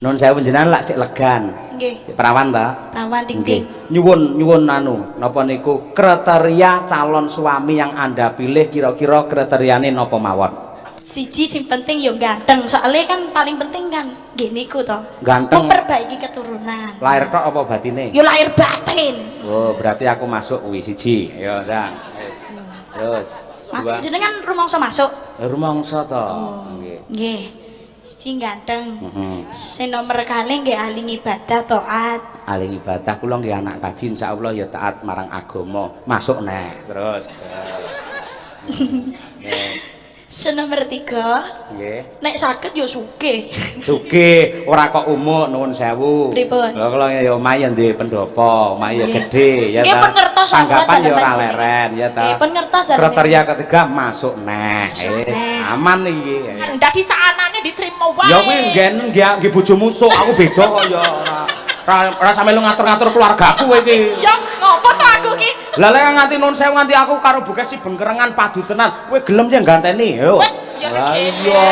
Nun sewu jenengan lak sik legan. Nggih. Sik perawan ta? Perawan ding-ding. Nyuwun anu, napa niku kriteria calon suami yang Anda pilih kira-kira kriteriane napa mawon? Siji sing penting ya ganteng, soalnya kan paling penting kan nggih niku to. Ganteng. Memperbaiki keturunan. Lahir tok apa batine? Ya lahir batin. Oh, berarti aku masuk kuwi siji. Ya, Sang. Terus dua. Jenengan rumangsa masuk? Rumangsa to. Nggih. Nggih. Sing ganteng. Heeh. Sing nomor kali nggih ahli ibadah taat. Ahli ibadah kula nggih anak kaji insyaallah ya taat marang agama. Masuk nek. Terus. Nggih. Sing nomor 3. Nggih. Nek saged ya sugih. Sugih, ora kok umuk nuwun sewu. Pripun? Lha kula ya omahe ya duwe pendopo, omahe ya gedhe ya ta. Nggih pun ngertos tanggapan ya ora leren ya ta. Nggih pun ngertos dalem. Kriteria ketiga masuk neh. Aman iki. Dadi saanane diterima wae. Ya kuwi nggih bojomu sok aku beda kok ya ora sampe lu ngatur-ngatur keluargaku kowe iki. Ya ngopo to aku ki? Lah lek nganti nun sewu nganti aku karo Bukes si bengkerengan padu tenan, kowe gelem ya ganteni. Yo. Ya Lah iya.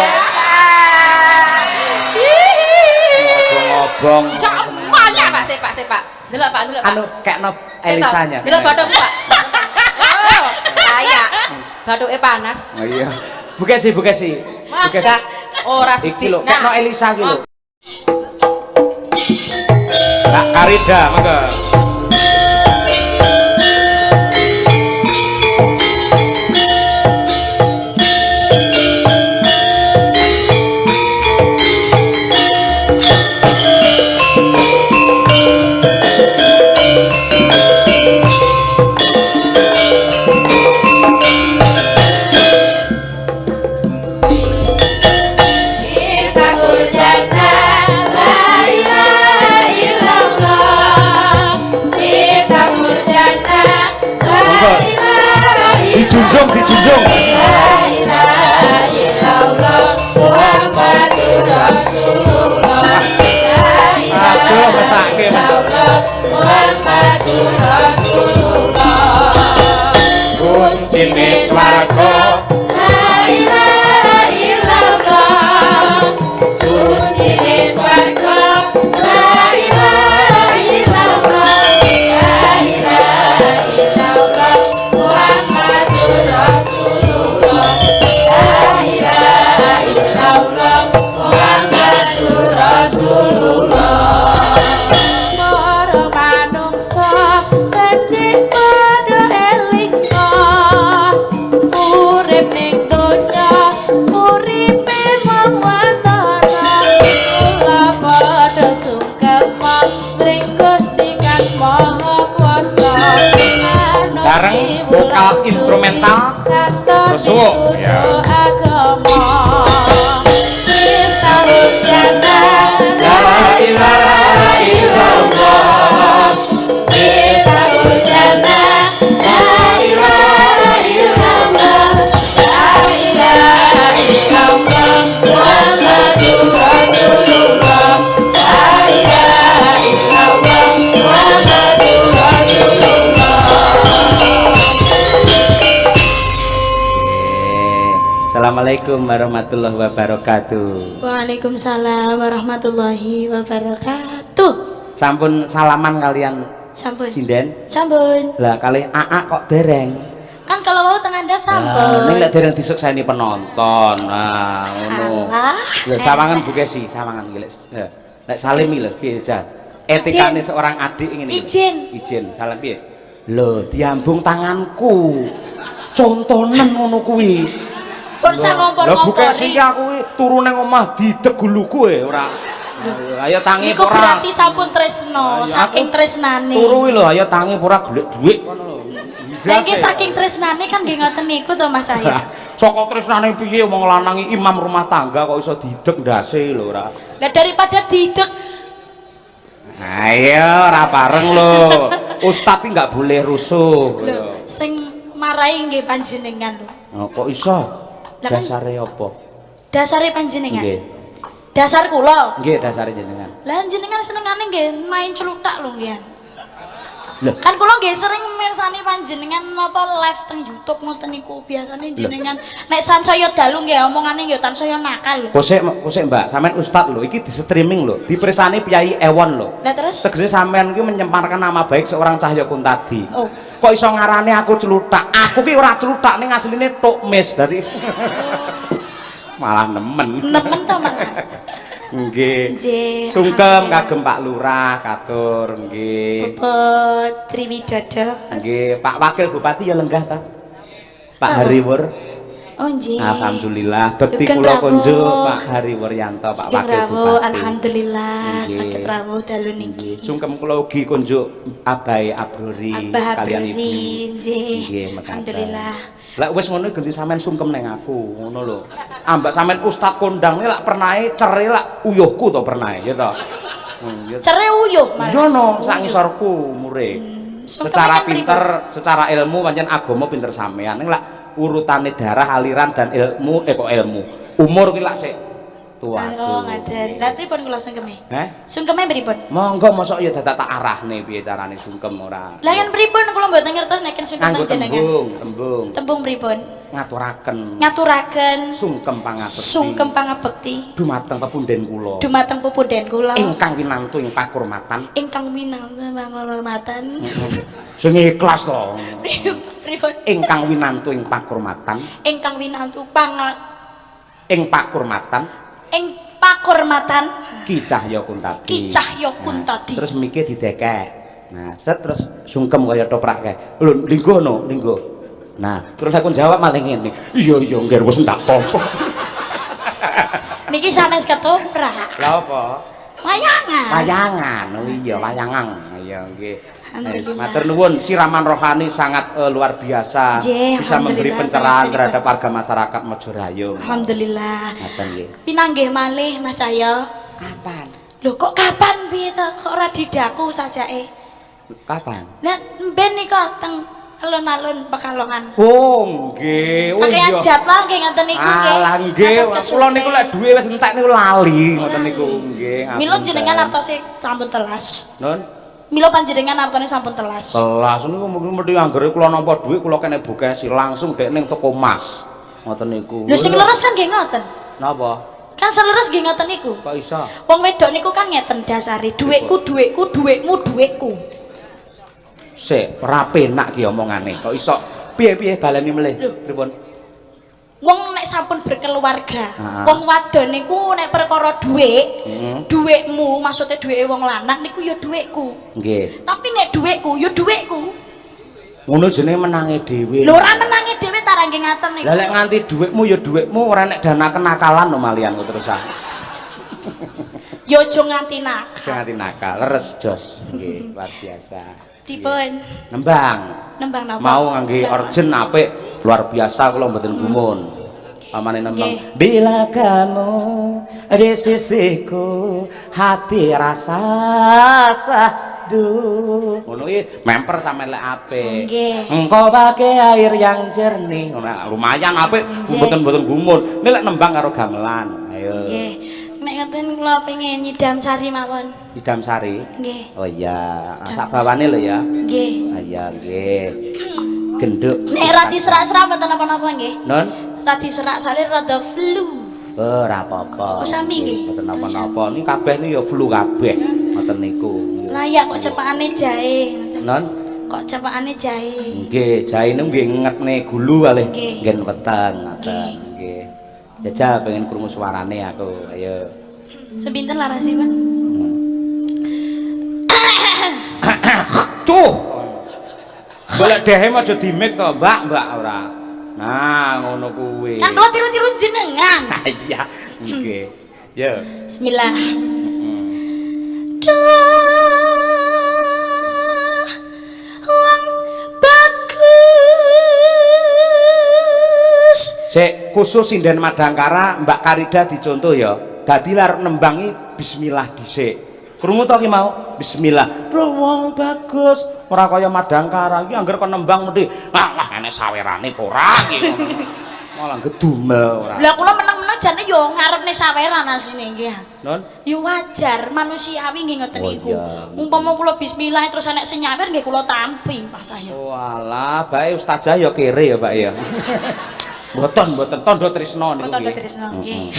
Ngobong. Semuanya Pak, Pak. Delok Pak. Anu kekno Elisanya. Delok bathuk Pak. Oh, layak. Bathuke panas. Oh iya. Bukes. Enggak, ora Iki sithik. lho, kekno Elisa iki lho. Kak Karida, mangga. Dijunjung. Aduh, mesake. Kuncine swarga. Bareng vokal instrumental Resuwo ya. La ilaha illallah. La ilaha illallah. La ilaha illallah. Muhammadur Rasulullah. La ilaha illallah. Muhammadur Rasulullah. Assalamualaikum warahmatullahi wabarakatuh. Waalaikumsalam warahmatullahi wabarakatuh. Sampun salaman kalian Sampun. sinden. Sampun. Lah kali AA kok dereng. Kan kalau mau tengah ndap Ning sampun. lek dereng disukseni penonton. Nah, ngono. Alah. Lho sawangan Bukesi, sawangan iki lek. Lek salim iki lho piye Jan? Etikane seorang adik ngene iki. Izin, salam piye? Lho, diambung tanganku. Contonen ngono kuwi. Pun sak Lho ngompor-ngompor Bukesi iki aku turun nang omah didegulu kowe ora. Ayo tangi niku ora. berarti sampun tresno, saking tresnane. Turu lho, ayo tangi ora golek dhuwit ngono lho. Lah iki saking tresnane kan nggih ngoten niku to Mas Cahya. Saka tresnane piye wong lanang iki imam rumah tangga kok iso dideg ndase lho ora. Lah daripada didek Ayo ora bareng lho. Ustaz iki enggak boleh rusuh. lho sing marahi nggih panjenengan lho. Oh, kok iso? Lah kan- Dasare apa? Dasare panjenengan. Nggih. Dasar kula. Nggih dasare jenengan. Lah jenengan senengane nggih main celutak lho nggih. Lho. Kan kula nggih sering mirsani panjenengan napa live teng YouTube ngoten niku. Biasane jenengan nek sansaya dalu nggih omongane nggih tansaya nakal lho. Kosek Mbak, sampean ustad lho, iki di streaming lho, dipirsani Piyai Ewon lho. Lah terus Tegese sampean iki menyemparkan nama baik seorang Cahya Kuntadi. Oh. Kok iso ngarani aku celutak? Aku ki ora celutak ning asline tok mis. Dadi malah nemen. nemen to men. Nggih. Nggih. Sungkem kagem Pak Lurah katur nggih. Bapak Triwidodo. Nggih, Pak Wakil Bupati ya lenggah ta? Pak Hariwur. Oh nggih. Alhamdulillah, bekti Sugeng kula rawuh. kunjuk Pak Hariwuryanto, Pak Sugeng Wakil rawuh, Bupati. alhamdulillah Nggih. saged rawuh dalu niki. Sungkem kula ugi kunjuk Abai Abrori Abah kalian Ibu. Abrori, nggih. Nggih, mekaten. Alhamdulillah. Lah wis ngono ganti sampean sungkem ning aku, ngono lho. Ambak sampean ustad kondang lak pernahe cere lak uyuhku to pernahe, ya to. Ya. Cere uyuh malah. Yo no, sak ngisorku murid. Secara pinter, secara ilmu pancen agama pinter sampean. Ning lak urutane darah, aliran dan ilmu, kok ilmu. Umur ki lak sik tua. Oh, ngaten. Lah pripun kula sungkeme? Sungkeme pripun? Monggo mosok ya dadak tak arahne piye carane sungkem ora. Lah kan pripun kula mboten ngertos nek sungkem Nganggo jenengan. tembung. Tembung pripun? Ngaturaken. Ngaturaken Sungkem pangabekti. sungkem pangabekti Dumateng pepunden kula. dumateng pupuden kula Ingkang winantu ing pakurmatan. ingkang minangka panghormatan. Sing ikhlas to. Pripun? Ingkang winantu ing pakurmatan. Ingkang winantu Ing pakurmatan. ing pakurmatan Ki Cahya Kuntadi. Ki Cahya Kuntadi. Nah, terus mikir didekek. Nah, terus sungkem kaya toprak kae. Lho, linggo no, linggo. Nah, terus aku jawab malah ngene. Iya, nggih wis tak tampa. Niki sanes ketoprak. Lah apa? Wayangan. Wayangan. Oh iya, wayangan. Iya, nggih. Alhamdulillah. Matur nuwun, siraman rohani sangat luar biasa. Nggih, Bisa memberi alhamdulillah, pencerahan terus terhadap warga masyarakat Mojorayo. Alhamdulillah. Ngaten nggih. Pinanggih malih Mas Cahya. Kapan? Lho kok kapan piye to? Kok ora didaku sajake? Kapan? Nah, mben nika teng alun-alun Pekalongan. Oh, nggih. Oh Kakean jadwal nggih ngoten niku nggih. Alah nggih, kula niku lek duwe wis entek niku lali ngoten niku nggih. Mila jenengan artose sampun telas. Nun. Mila panjenengan artone sampun telas. Telas niku mesti anggere kula nampa dhuwit kula kene bukesi langsung dek ning toko emas. Ngoten niku. Lho sing leres kan nggih ngoten. Napa? Kan seleres nggih ngoten niku. Kok iso? Wong wedok niku kan ngeten dasare, dhuwitku dhuwitku, dhuwitmu dhuwitku. Sik, ora penak ki omongane. Kok iso piye-piye baleni melih? Pripun? Wong nek sampun berkeluarga, wong wadon niku nek perkara dhuwit, dhuwitmu maksudnya dhuwite wong lanang niku ya dhuwitku. Nggih. Tapi nek dhuwitku ya dhuwitku. Ngono jenenge menange dhewe. Lho ora menange dhewe ta ra nggih ngaten niku. Lah lek nganti dhuwitmu ya dhuwitmu ora nek dana kenakalan no malian kok terus ah. Ya aja nganti nakal. Aja nganti nakal, leres jos. Nggih, luar biasa. Dipun Nembang. nembang napa? Mau ngangge orjen apik, luar biasa kula mboten gumun. Pamane nembang. Bila kamu di sisiku, hati rasa sahdu. Ngono iki memper sampe lek apik. Engkau pakai air yang jernih. Lumayan apik, mboten gumun. Nek lek nembang karo gamelan. Ayo. Nggih. Nek ngoten kula pengen nyidam sari mawon. Idam Sari. Nggih. Oh iya, sak bawane lho ya. Nggih. Iya nggih. Genduk. Nek rati serak-serak mboten napa-napa nggih. Non? Rati serak sari rada flu. Ora apa-apa. Oh, sami nggih. Mboten napa-napa. Niki kabeh niku ya flu kabeh. Ngoten niku. Layak kok cepakane jahe ngoten. Non? Kok cepakane jahe. Nggih, jaine nggih ngetne gulu kalih. Nggih. Nggih weteng ngoten. Nggih. Jajal pengen krungu suarane aku. Ayo. Sepinten larasipun? Cuh. Golek dehe aja dimik to, Mbak ora. Nah, ngono kuwi. Kan kula tiru-tiru jenengan. Iya, nggih. Ya. Bismillah. Wong bagus. Sik khusus sinden Madangkara Mbak Karida dicontoh ya. Dadi arep nembangi bismillah dhisik. Krungu to ki mau? Bismillah. Bro wong bagus. Ora kaya Madangkara iki angger kon nembang mesti alah enek sawerane apa ora iki. Malah gedumel ora. Lah kula meneng-meneng jane yo ngarepne saweran asline nggih. Non? Yo wajar manusiawi nggih ngoten Oh, niku. iya. Umpama kula bismillah terus enek sing nyawer nggih kula tampi Pak saya. Walah, bae ustazah ya kere ya, Pak ya. Mboten tandha tresna niku. Tandha tresna nggih.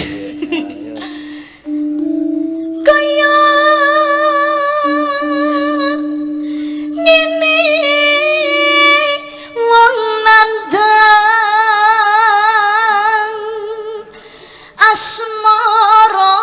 Kaya ngene wong nandang asmara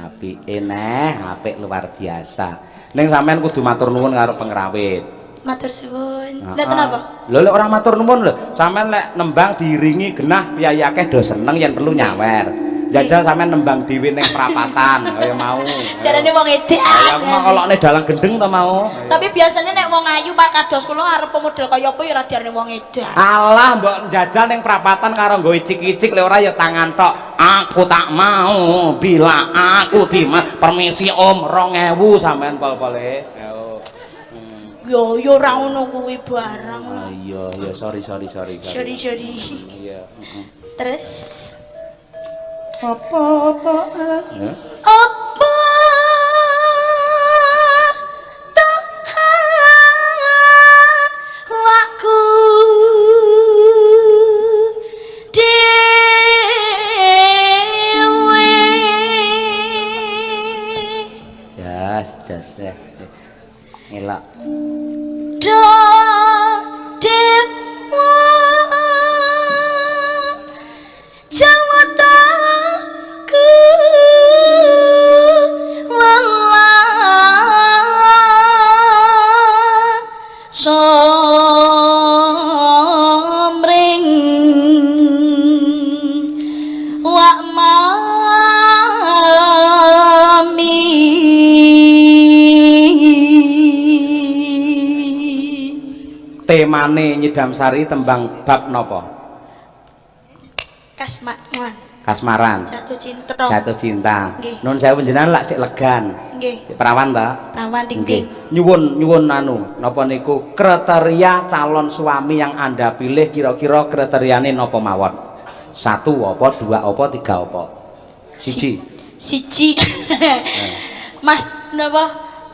Apike neh, apik luar biasa. Ning sampean kudu matur nuwun karo pengrawit. matur suwun. Lha napa? Lho lek ora matur nuwun lho, sampean lek nembang diiringi genah piyai akeh do seneng yen perlu nyawer. Jajal sampean nembang dhewe ning prapatan kaya mau. Jarane wong edan. Ya aku mah kolokne dalang gendeng ta mau. Tapi biasanya nek wong ayu Pak kados kula arep model kaya apa ya ora diarani wong edan. Alah mbok njajal ning prapatan karo nggo icik-icik lek ora ya tangan tok. Aku tak mau bila aku permisi Om 2000 sampean pol-pole. Yo yo ora ngono kuwi barang lah. Iya, ya sorry. Sorry. Iya, Terus apa to? apa waku dewe Jas deh. Ngelak. do dewa jawataku walah somring wak mami temane Nyidam Sari tembang bab napa? Kasmaran. Jatuh cinta. Nun sewu jenengan lak sik legan. Nggih. Sik perawan ta? Perawan dingking. Nyuwun anu, napa niku kriteria calon suami yang Anda pilih kira-kira kriteriane napa mawon? 1 apa, 2 apa, 3 apa? Siji. Mas napa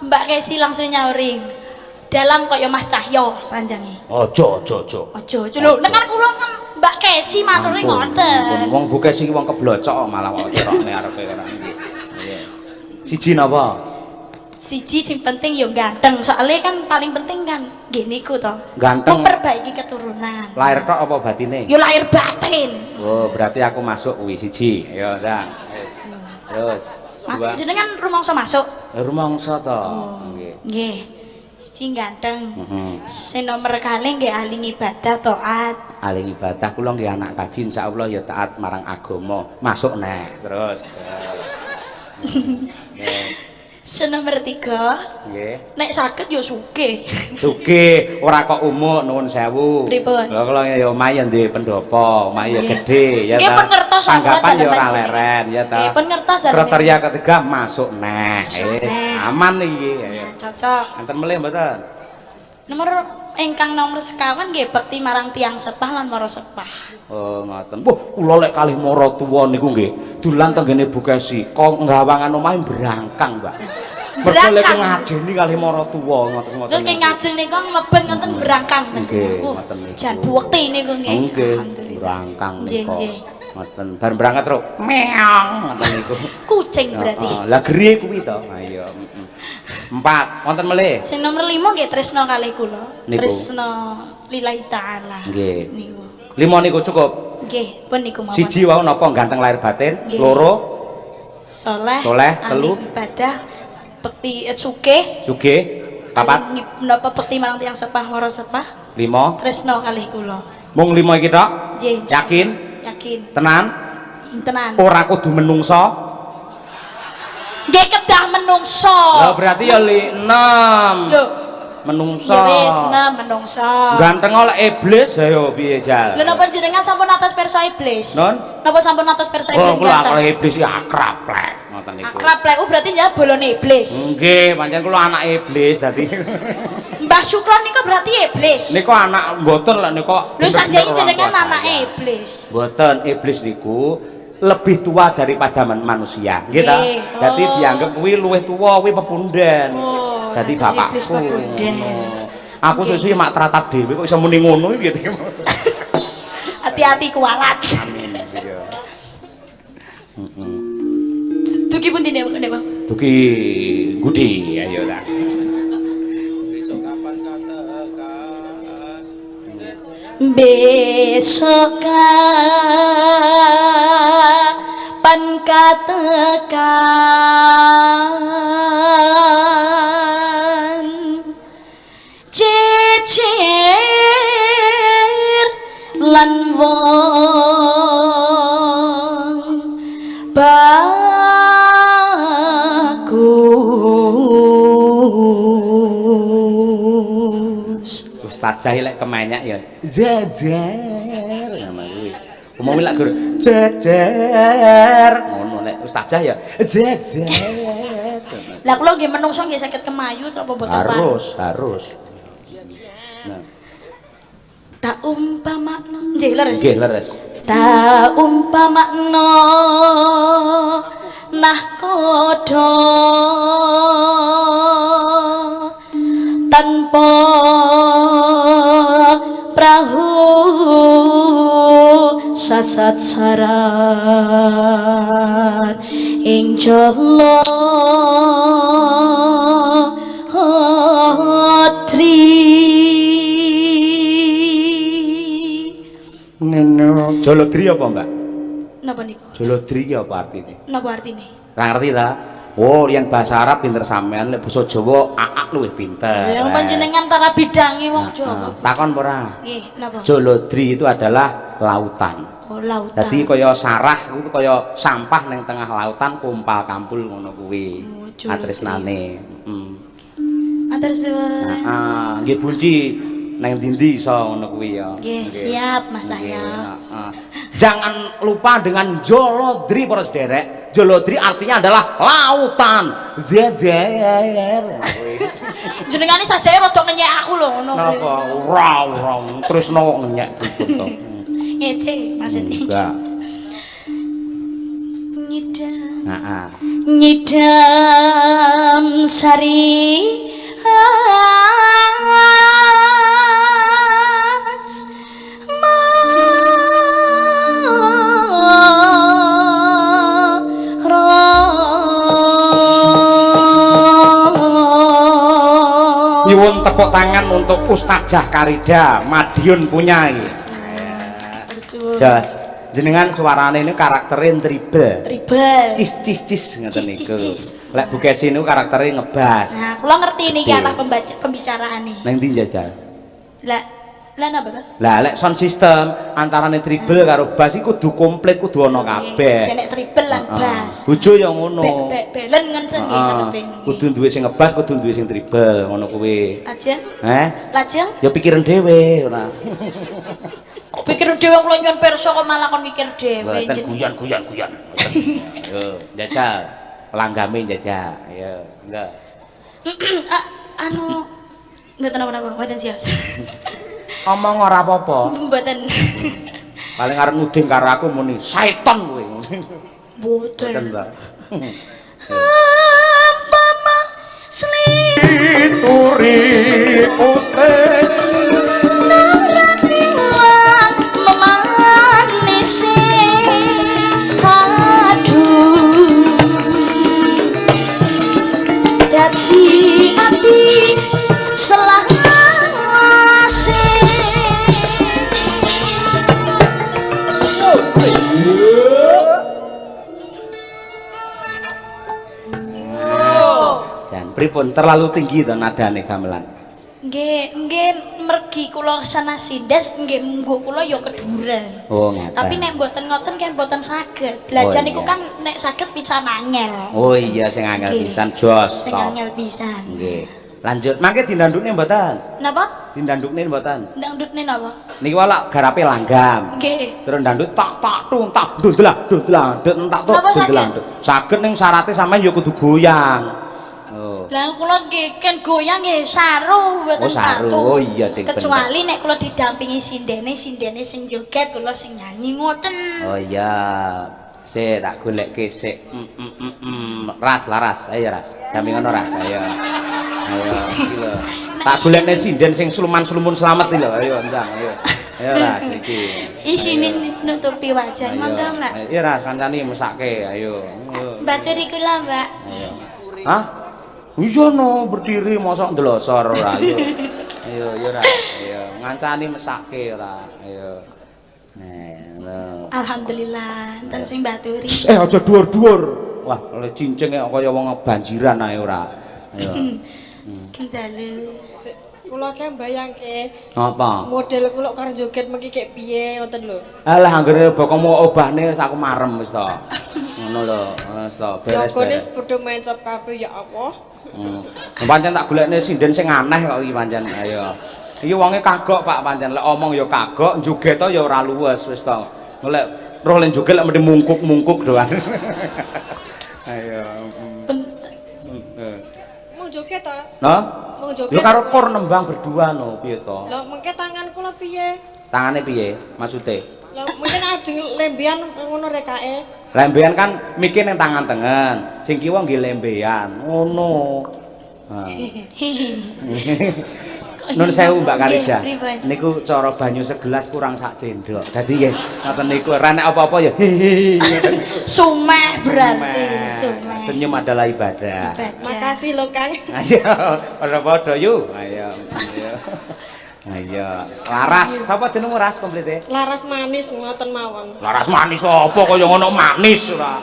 Mbak Kesi langsung nyauring. Dalam kaya Mas Cahyo sanjange. Ojo. Ojo. Lho, nek kan kula kan Mbak Kesi maturi ngoten. Wong Bu Kesi wong keblocok malah kok cerokne arepe ora iki. Siji napa? Siji sing penting ya ganteng. Soalnya kan paling penting kan nggih niku to. Ganteng. Memperbaiki keturunan. Lahir tok apa batine? Ya lahir batin. Oh, berarti aku masuk kuwi siji. Ya, Ndang. Terus. Jenengan rumangsa masuk? Rumangsa to. Nggih. Sing ganteng. Sing nomor kalih nggih ahli ibadah taat. Ahli ibadah kula nggih anak kaji insyaallah ya taat marang agama. Masuk nek. Terus. Sing nomor 3. Nggih. Nek saged ya sugih. Sugih, ora kok umuk nuwun sewu. Pripun? Lha kula ya omahe duwe pendopo, omahe ya gedhe ya ta. Nggih pun ngertos tanggapan ya ora leren ya ta. Nggih pun ngertos dalem. Kriteria ketiga masuk nek. Aman iki. Cocok. Anten melih mboten? Nomor ingkang nomor sekawan nggih bekti marang tiang sepah lan para sepah. Oh, ngoten. Wah, kula lek kalih mara tuwa niku nggih, dolan tenggene Bu Kesi, kok nggawangan omahe brangkang, Mbak. Mergo lek ngajeni kalih mara tuwa ngoten-ngoten. Terus nggih ngajeng niku mlebet ngoten brangkang. Nggih, ngoten niku. Jan bukti niku nggih. Nggih, brangkang niku. Ngoten, bar berangkat ro. Meong ngoten niku. Kucing berarti. Lah geriye kuwi to. Ha iya, 4. Wonten melih. Sing nomor 5 nggih tresno kalih kula. Tresno lillahi taala. Nggih. Niku. 5 niku cukup. Nggih, pun niku mawon. Siji wau napa ganteng lahir batin, 2 soleh, telu ibadah, bekti sugih, 4 napa bekti marang tiyang sepah wara sepah, 5 tresno kalih kula. Mung 5 iki tok? Nggih. Yakin? Yakin. Tenan? Tenan. Ora kudu menungso? Nggih kedah menungso. Lah berarti ya 6. Lho, menungso. ya wis menungso. Ganteng oleh iblis ayo piye jal. Lho napa jenengan sampun atas perso iblis? Non? Napa sampun atas perso iblis kula ganteng? kalau iblis ya akrab lek ngoten niku. Akrab lek berarti ya bolone iblis. Nggih, pancen kula anak iblis dadi. Mbah Sukron niku berarti iblis. Niku anak mboten lek niku. Lho sanjane jenengan anake iblis. Mboten, iblis niku lebih tua daripada manusia, nggih ta? Dadi dianggap kuwi luwih tuwa, kuwi pepundhen. Dadi bapakku. Aku susu mak tratap dhewe kok iso muni ngono iki piye. Hati-hati kualat. Amin. Iya. Dugi pundi nek Bang? Dugi Gudi, ayo ta. Besok kapan katekan cecer lan wong bagus. Ustazah lek kemenyak ya jajar ngono kuwi. Umum lek guru jajar ngono lek ustazah ya jajar. Lah kula nggih menungso nggih saged kemayu apa mboten harus. Nah. Tak umpamakno nggih leres. Nggih leres. Tak umpamakno nahkoda tanpa perahu sasat sarat ing jala Jolodri apa, Mbak? Napa niku? Jolodri apa artine? Napa artine? Ra ngerti ta? Oh, yang bahasa Arab pinter sampean, lek basa Jawa aak luwih pinter. Yang panjenengan para bidangi wong Jawa. Takon apa ora? Nggih, napa? Jolodri itu adalah lautan. Oh, lautan. Jadi kaya sarah itu kaya sampah ning tengah lautan kumpal kampul ngono kuwi. Oh, atresnane. Atur suwun. Heeh, nggih bunci nang ndi iso ngono kuwi ya. Nggih, siap Mas saya. Jangan lupa dengan Jolodri para sederek. Jolodri artinya adalah lautan. Jejer. Jenengane sajane rada ngenyek aku lho ngono kuwi. Napa ora terus no ngenyek to. Ngece maksudnya. Enggak. Nyidam. Heeh. Nyidam sari Nyuwun tepuk tangan untuk Ustazah Karida Madiun Punyai. Jos, jenengan suarane ini karakternya tribal. Cis ngoten niku. Lek Bu Kesi niku karakternya ngebas. Nah, kula ngerti niki arah pembicaraane. Nang ndi jajal? Lah napa to? Lah lek sound system antarane tribal karo bass iku kudu komplit, kudu ana kabeh. Nek tribal lan bass. Bojo ya ngono. Belen ngoten nggih karepe niki. Kudu duwe sing ngebas, kudu duwe sing tribal ngono kuwi. Lajeng? Lajeng? Ya pikiran dhewe ora. Kok pikir dhewe kula nyuwun pirsa kok malah kon mikir dhewe. Mboten guyon. Yo, jajal. Pelanggame jajal. Ayo, enggak. Anu mboten apa-apa, mboten siap. Ngomong ora apa-apa. Mboten. Paling arep nuding karo aku muni setan kowe. Mboten. Apa mah slituri putih narapilang memanisi aduh dadi ati selawase jan pripun terlalu tinggi to nadane gamelan. Nggih mergi kula sana sindes nggih munggo kula ya keduren. Oh ngeten. Tapi nek mboten ngoten kan mboten saged. Belajar niku kan nek saged pisan angel. Oh iya sing angel pisan jos. Sing angel pisan. Nggih. Lanjut mangke dindandukne mboten? Napa? Dindandukne mboten? Ndandutne napa? Niki wala garape langgam. Nggih. Terus ndandut tak tung tak dundelah tak tung dundelah. Saged ning syaraté sampean ya kudu goyang. Oh. Lah kula nggih ken goyang nggih saru mboten saru. patuh. Oh iya Ding. Kecuali nek kula didampingi sindene sing joget kula sing nyanyi ngoten. Oh iya. Sik tak goleke sik. Ras laras. Ayo ras. Dampingan ras. Ayo. Ayo iki lho. Tak golekne sinden sing sluman-slumun slamet iki lho. Ayo ndang ayo. Ayo ras iki. Isine nutupi wajah monggo Mbak. Iya ras kancane mesake. Ayo. Baturi kula Mbak. Ayo. Hah? Iya no berdiri mosok ndelosor ora. Ayo. Ayo yo ras. Ayo ngancani mesake ora. Ayo. Alhamdulillah, enten sing baturi. Aja dhuwur-dhuwur. Wah, oleh cincin kaya wong banjiran ae ora. Ayo. Dalu. Kula ki mbayangke Apa? model kula karo joget mengki kek piye ngoten lho. Alah anggere bokomu obahne wis aku marem wis to. Ngono lho, wis to. Ya gone Beres. padha main sop kabeh ya apa. Pancen tak golekne sinden sing aneh kok iki pancen. Ayo. Iki wonge kagok Pak pancen lek omong ya kagok, joget to ya ora luwes wis to. Lek roh len joget lek mesti mungkuk-mungkuk doan. Ayo. Mau joget ta? Nah, Mau joget. lu karo kor nembang berdua no, piye to? Lah mengke tangan kula piye? Tangane piye? Maksude? Lah mungkin ajeng lembian ngono rekake. Lembean kan mikir ning tangan tengen, sing kiwa nggih lembean. Ngono. Nun sewu Mbak Karija. Niku cara banyu segelas kurang sak cendok. Dadi nggih ngoten niku ora nek apa-apa ya. Sumeh berarti, sumeh. Senyum adalah ibadah. Makasih lho Kang. Ayo, padha-padha yuk. Ayo. Ayo. Ayo. Laras, sapa jenengmu Ras komplite? Laras manis ngoten mawon. Laras manis apa kaya ngono manis ora.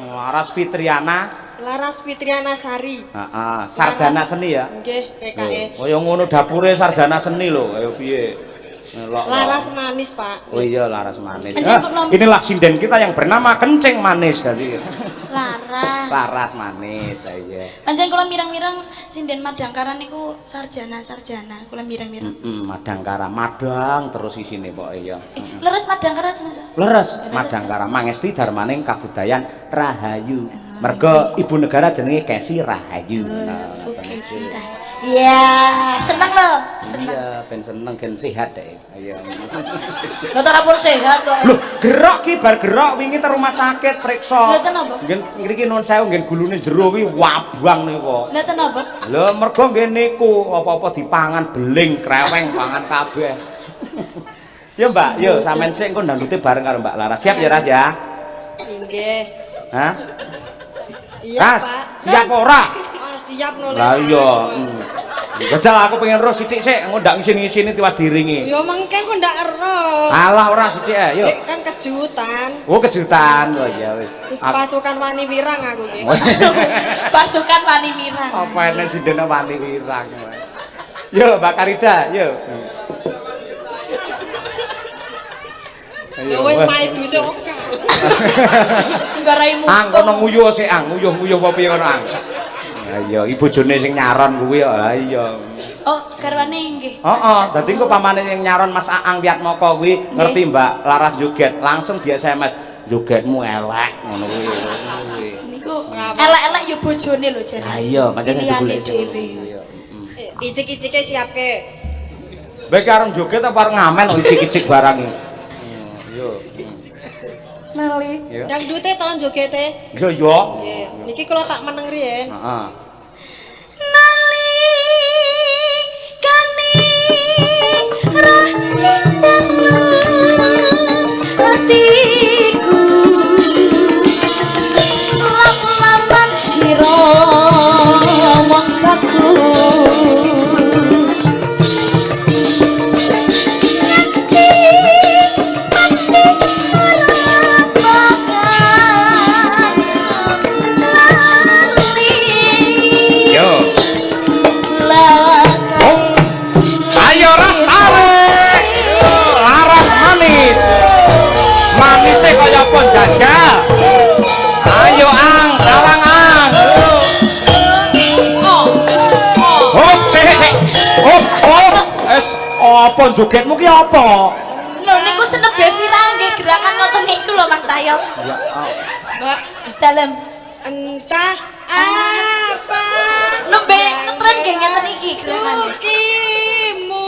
Laras Fitriana. Laras Fitriana Sari. Heeh, sarjana seni ya. Nggih, rekake. Kaya ngono dapure sarjana seni lho, ayo piye? Laras manis, Pak. Oh iya, laras manis. Kencing kok Inilah sinden kita yang bernama kencing manis tadi. Laras. Laras manis, iya. Pancen kula mirang-mirang sinden Madangkaran niku sarjana-sarjana, kula mirang-mirang. Madangkara, madang terus isine pokoke ya. Leres Madangkaran jeneng. Leres Madangkara mangesti darmaning kabudayan Rahayu. Mergo ibu negara jenenge Kesi Rahayu. Nah, iya, seneng lho, seneng. iya, ben seneng ben sehat deh. Iya. Lho ora pun sehat kok. Lho, gerak ki bar gerak wingi te rumah sakit priksa. Lha ten apa? Ngen mriki nuwun sewu ngen gulune jero kuwi wabang niku. Lha ten apa? Lho, mergo nggih niku apa-apa dipangan beling, kreweng pangan kabeh. Yo Mbak, yo sampean sik engko ndandute bareng karo Mbak Laras. Siap ya Ras ya? Nggih. Hah? Iya, Ras, Pak. siap ora? Ora siap no. Lah iya. Gajal aku pengen roh sithik sik, engko ndak ngisin-ngisini tiwas diringi. Ya mengke kok ndak ero. Alah ora sithik ae, yo. Kan kejutan. Oh, kejutan. Oh iya wis. Wis pasukan wani wirang aku ki. Pasukan Wani Mirang. Apa enek sindene wani wirang. Yo, Mbak Karida, yo. Ya wis maidu sok. Nggaraimu. Ang kono nguyuh sik, ang nguyuh-nguyuh apa piye kono, ang. Ha iya, iki bojone sing nyaron kuwi kok. Ha iya. Oh, garwane nggih. Heeh, dadi engko pamane sing nyaron Mas Aang Wiatmoko kuwi ngerti Mbak Laras joget, langsung di SMS, "Jogetmu elek." Ngono kuwi. Niku elek-elek ya bojone lho jane. Ha iya, pancen digolek dhewe. Iya. Icik-icike siapke. Baik areng joget apa areng ngamen kok icik-icik barang iki. Yo. Meli. Yo. Dangdute tahun jogete. Yo yo. Nggih. Niki kula tak meneng riyen. Heeh. Nalikane roh dalu atiku lam-laman sira wong bagus Ayo Ras tarik. Laras manis. Manisnya kaya apa jajal. Ayo ang, sarang ang. Hop, sik. Hop. Es apa jogetmu ki apa? lho niku senebe viral nggih gerakan ngoten niku lho Mas Tayo. Ya. Mbak, Dalem entah apa Nembe ketren nggih ngeten iki. Sukimu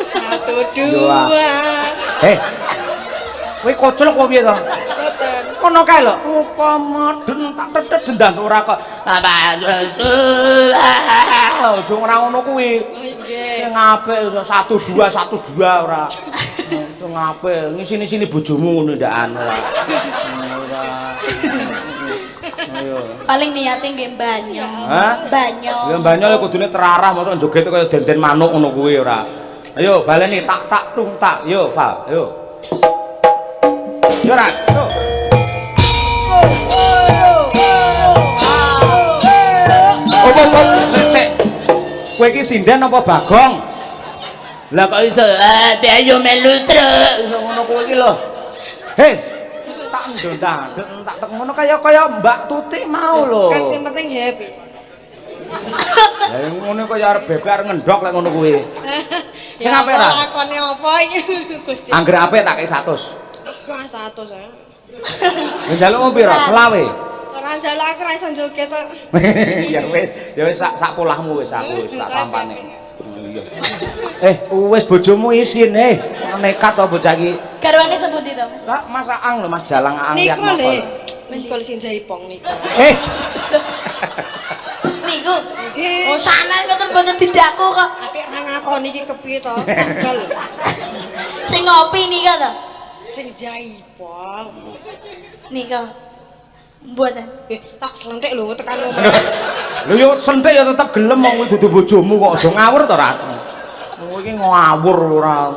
1 2. Heh. Kowe koclok apa piye to? Boten. Kono kae lho, upama den tak tetet dendan ora kok. Aja ora ngono kuwi. Nggih. Sing apik 1 2 ora. Sing apik ngisi-sini bojomu ngono ndakan ora. Ora. Ayo. Paling niate nggih banyo. Hah? Banyo. Ya banyo kudune terarah mosok joget kaya denden manuk ngono kuwi ora. Ayo baleni tak tung tak. Yo, Val, yo. Yo ra. Yo. Apa cek? Kowe iki sinden apa Bagong? Lah kok iso ayo melu truk iso ngono kowe iki lho. Hei, tak ndondang, tak ngono kaya Mbak Tuti mau lho. Kan sing penting happy. Lah ngono kaya arep bebek arep ngendhok lek ngono kuwi. Sing apik ra? Lakone apa iki Gusti? Angger apik tak kei 100. Kok 100 ya. Njaluk mau pira? Selawe. Ora njaluk aku ra iso joget to. Ya wis sak polahmu wis aku wis tak tampane. Iya. Wis bojomu isin nekat to bocah iki. Garwane sebut itu. Kak Mas Aang lho Mas Dalang Aang lihat Niku napa. lho. Niku sing jaipong niku. Niku. Nggih. Oh sanes ngoten mboten didakku kok. Apik ra ngakoni iki kepiye to? Tanggal. Sing ngopi nika to. Sing jaipong. Nika. Mboten. Tak selentik lho tekan omah. Lho yo sentik ya tetep gelem wong dudu bojomu kok aja ngawur to Ras. Kowe iki ngawur ora.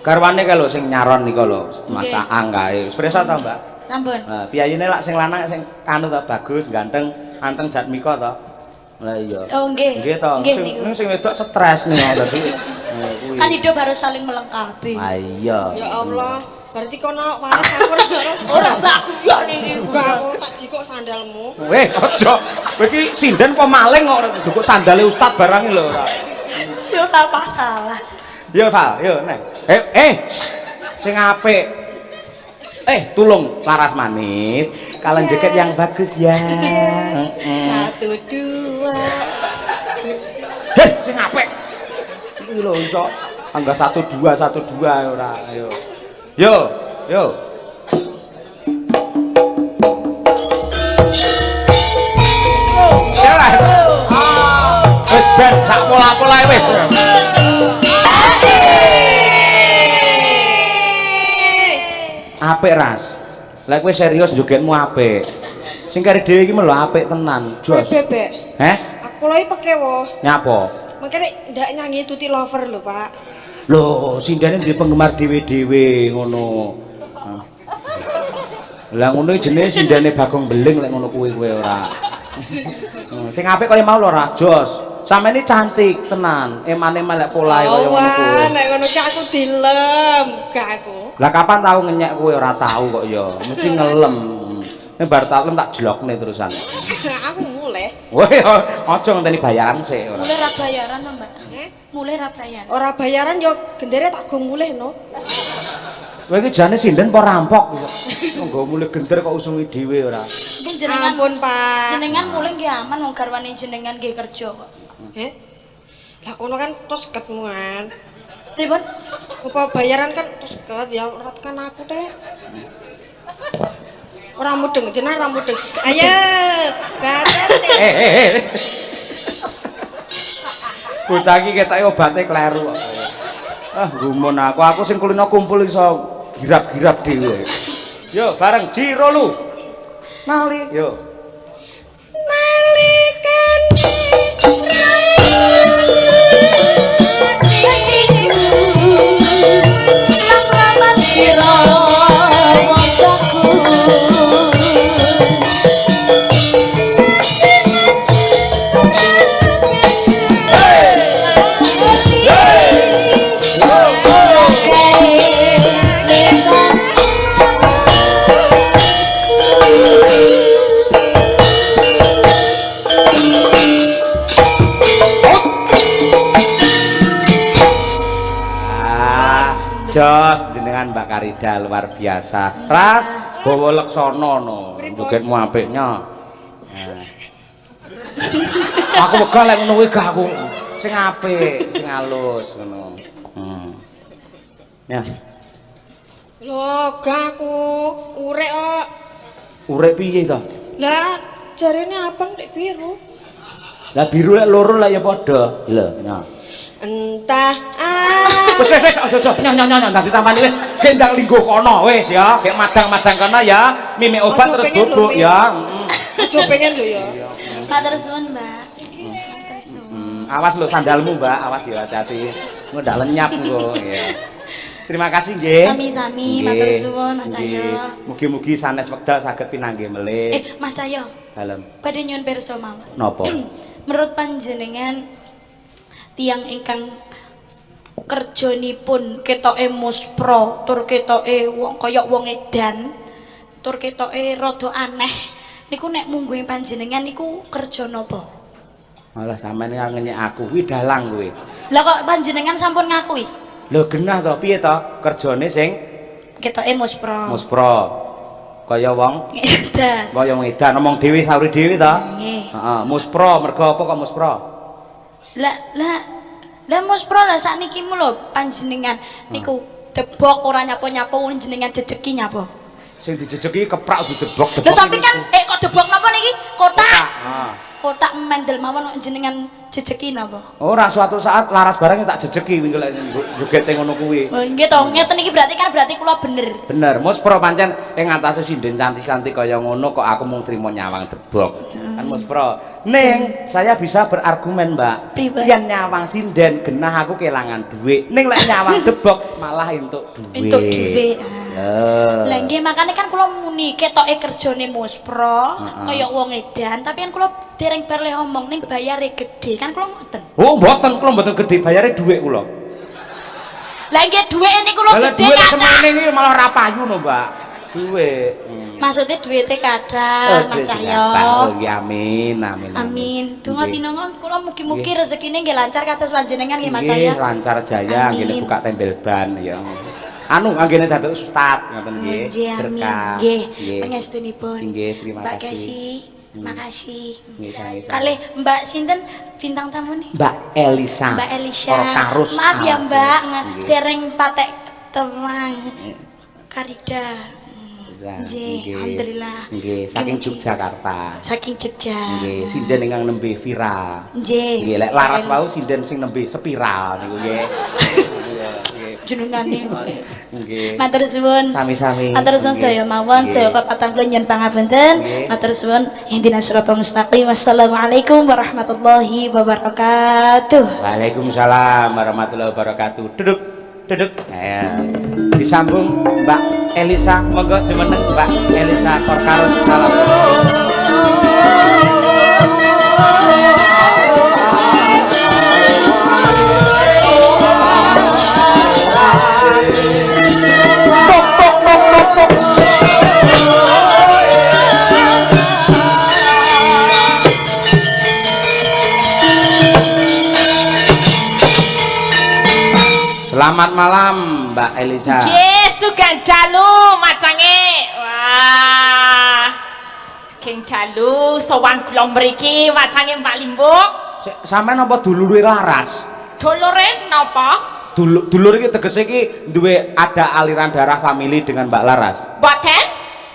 Garwane kae lho sing nyaron nika lho Mas Aang kae. Wis presa to Mbak? Sampun. Nah, piyayine lak sing lanang sing anu to bagus, ganteng, anteng Jatmika to. Lah iya. Oh nggih. Nggih to. Nggih niku. Sing wedok stres nih dadi. Kuwi. Kan hidup harus saling melengkapi. Ah iya. Ya Allah, berarti kono waras aku Ora bagus ya niki. enggak aku tak jikok sandalmu. Weh, aja. Kowe iki sinden apa maling kok njukuk sandale ustad barang lho ora. Yo tak masalah. Yo Val, yo nek. Sing apik. Tulung laras manis. Kalian jaket yang bagus ya. 1 2. Sing apik. Iki lho iso angga 1 2 ora. Ayo. Yo. Wis ben sak pola-pola wis. Apik Ras. Lah kowe serius jogetmu apik. Sing kare dhewe iki lho apik tenan, jos. Bebek. Aku lho pekewo. Nyapa? Makane ndak nyanyi Tuti Lover lho, Pak. Lho, sindane duwe penggemar dhewe-dhewe ngono. Lah ngono jenenge sindane Bagong Beling lek ngono kuwi kowe ora. Sing apik kaya mau lho ora, jos. Samene cantik tenan. Emane lek polahe kaya ngono kuwi. Wah, nek ngono ki aku dilem, gak aku. Lah kapan tau ngenyek kowe ora tau kok ya. Mesti ngelem. Nek bar talem tak jelokne terusan. Aku mulai. Woi, aja ngenteni bayaran sik ora. Mulai ra bayaran to, Mbak? Mulai ra bayaran. Ora bayaran yo gendere tak go mulih no. Kowe iki jane sinden apa rampok iso. Nggo mulih gender kok usungi dhewe ora. Nggih jenengan. Ampun, Pak. Jenengan mulai nggih aman wong garwane jenengan nggih kerja kok. Lah kono kan tos ketmuan. Pripun? Apa bayaran kan tos ket ya ora tekan aku teh. Ora mudeng, jenengan ora mudeng. Ayo, batas. Bocah iki ketoke obate kleru kok. Gumun aku sing kulino kumpul iso girap-girap dhewe. Yo bareng Jiro lu. Nali, yo. Nalikan Laman sira wondaku. Jos jenengan Mbak Karida luar biasa. Ras bawa leksana no. Jogetmu apiknya. Aku wegah lek ngono kuwi gak aku. Sing apik, sing halus ngono. Ya. Lho, gak aku urek kok. Urek piye to? Lah, jarene abang nek biru. Lah biru lek loro lah ya padha. Lho, ya. Entah Wis aja nyoh nanti tampani wis gendang linggo kono wis ya. Gek madang-madang kono ya, mimik obat terus bubuk ya. Aja pengen lho ya. Matur suwun, Mbak. Awas lho sandalmu, Mbak. Awas ya hati-hati. Engko ndak lenyap engko ya. Terima kasih nggih. Sami-sami matur suwun Mas Ayo. Mugi-mugi sanes wekdal saged pinanggih melih. Mas Ayo. Dalem. Badhe nyuwun pirsa mawon. Napa? Menurut panjenengan tiyang ingkang kerjanipun ketoke muspra tur ketoke wong kaya wong edan tur ketoke rada aneh niku nek mungguhe panjenengan niku kerja napa? Malah sampeyan ngenyek aku kuwi dalang kowe. Lah kok panjenengan sampun ngakui? Lho genah to piye to kerjane sing Ketoke muspra. muspra. Kaya wong edan. kaya wong edan ngomong dhewe sawri dhewe to. Nggih. Heeh, muspra mergo apa kok muspra? Lah muspra lah sakniki mu lho panjenengan niku debok ora nyapa-nyapa jenengan jejeki nyapa? Sing dijejeki keprak didebok. Lho tapi kan kok debok napa niki? Kotak. Heeh. Kotak mendel mawon jenengan jejeki napa? Ora suatu saat laras barang tak jejeki wingi lek jogete ngono kuwi. Oh nggih to, ngeten iki berarti kula bener. Bener, muspra pancen ing atase sinden cantik-cantik kaya ngono kok aku mung trimo nyawang debok. Kan muspra. Ning saya bisa berargumen, Mbak. Yen nyawang sinden genah aku kelangan dhuwit. Ning lek nyawang debok malah entuk dhuwit. Entuk dhuwit. Lah nggih makane kan kula muni ketoke kerjane muspra kaya wong edan, tapi kan kula dereng perle omong ning bayare gedhe kan kula ngoten. Oh, mboten kula mboten gedhe bayare dhuwit kula. Lah nggih dhuwit niku lho gedhe dhuwit kan. semene iki malah ra payu no, Mbak. Dhuwit. Maksudnya duwite kathah, Mas Cahyo. Oh, nggih amin, amin. Amin. Donga tinongo kula mugi-mugi rezekine nggih lancar kados panjenengan nggih Mas Cahyo. Nggih, lancar jaya nggih buka tembel ban ya. Anu anggene dados ustad ngoten nggih. Berkah. Nggih. Pangestunipun. Nggih, terima Mbak kasih. Kesi, makasih. Nggih, sama-sama. Kalih Mbak sinten bintang tamu nih? Mbak Elisa. Mbak Elisa. Karus. Maaf ya Mbak, Nggih. dereng patek terang. Karida. Nggih, alhamdulillah. Nggih, saking Yogyakarta. Saking Jogja. Nggih, sinden ingkang nembe viral. Nggih. Nggih, lek laras wau sinden sing nembe spiral niku nggih. Jenengane Nggih. matur suwun. Sami-sami. Matur suwun sedaya mawon, saya patang kula nyuwun pangapunten. Matur suwun, ihdinas siratal mustaqim. Wassalamualaikum warahmatullahi wabarakatuh. Waalaikumsalam warahmatullahi wabarakatuh. Duduk. Ya. Disambung Mbak Elisa, monggo jumeneng Mbak Elisa Korkarus Alam. Selamat malam Mbak Elisa. Nggih, sugeng dalu macange. Wah. Sugeng dalu sowan kula mriki macange Mbak Limbuk. Sampeyan apa dulure laras? Dulure napa? Dulur iki tegese iki duwe ada aliran darah famili dengan Mbak Laras. Boten.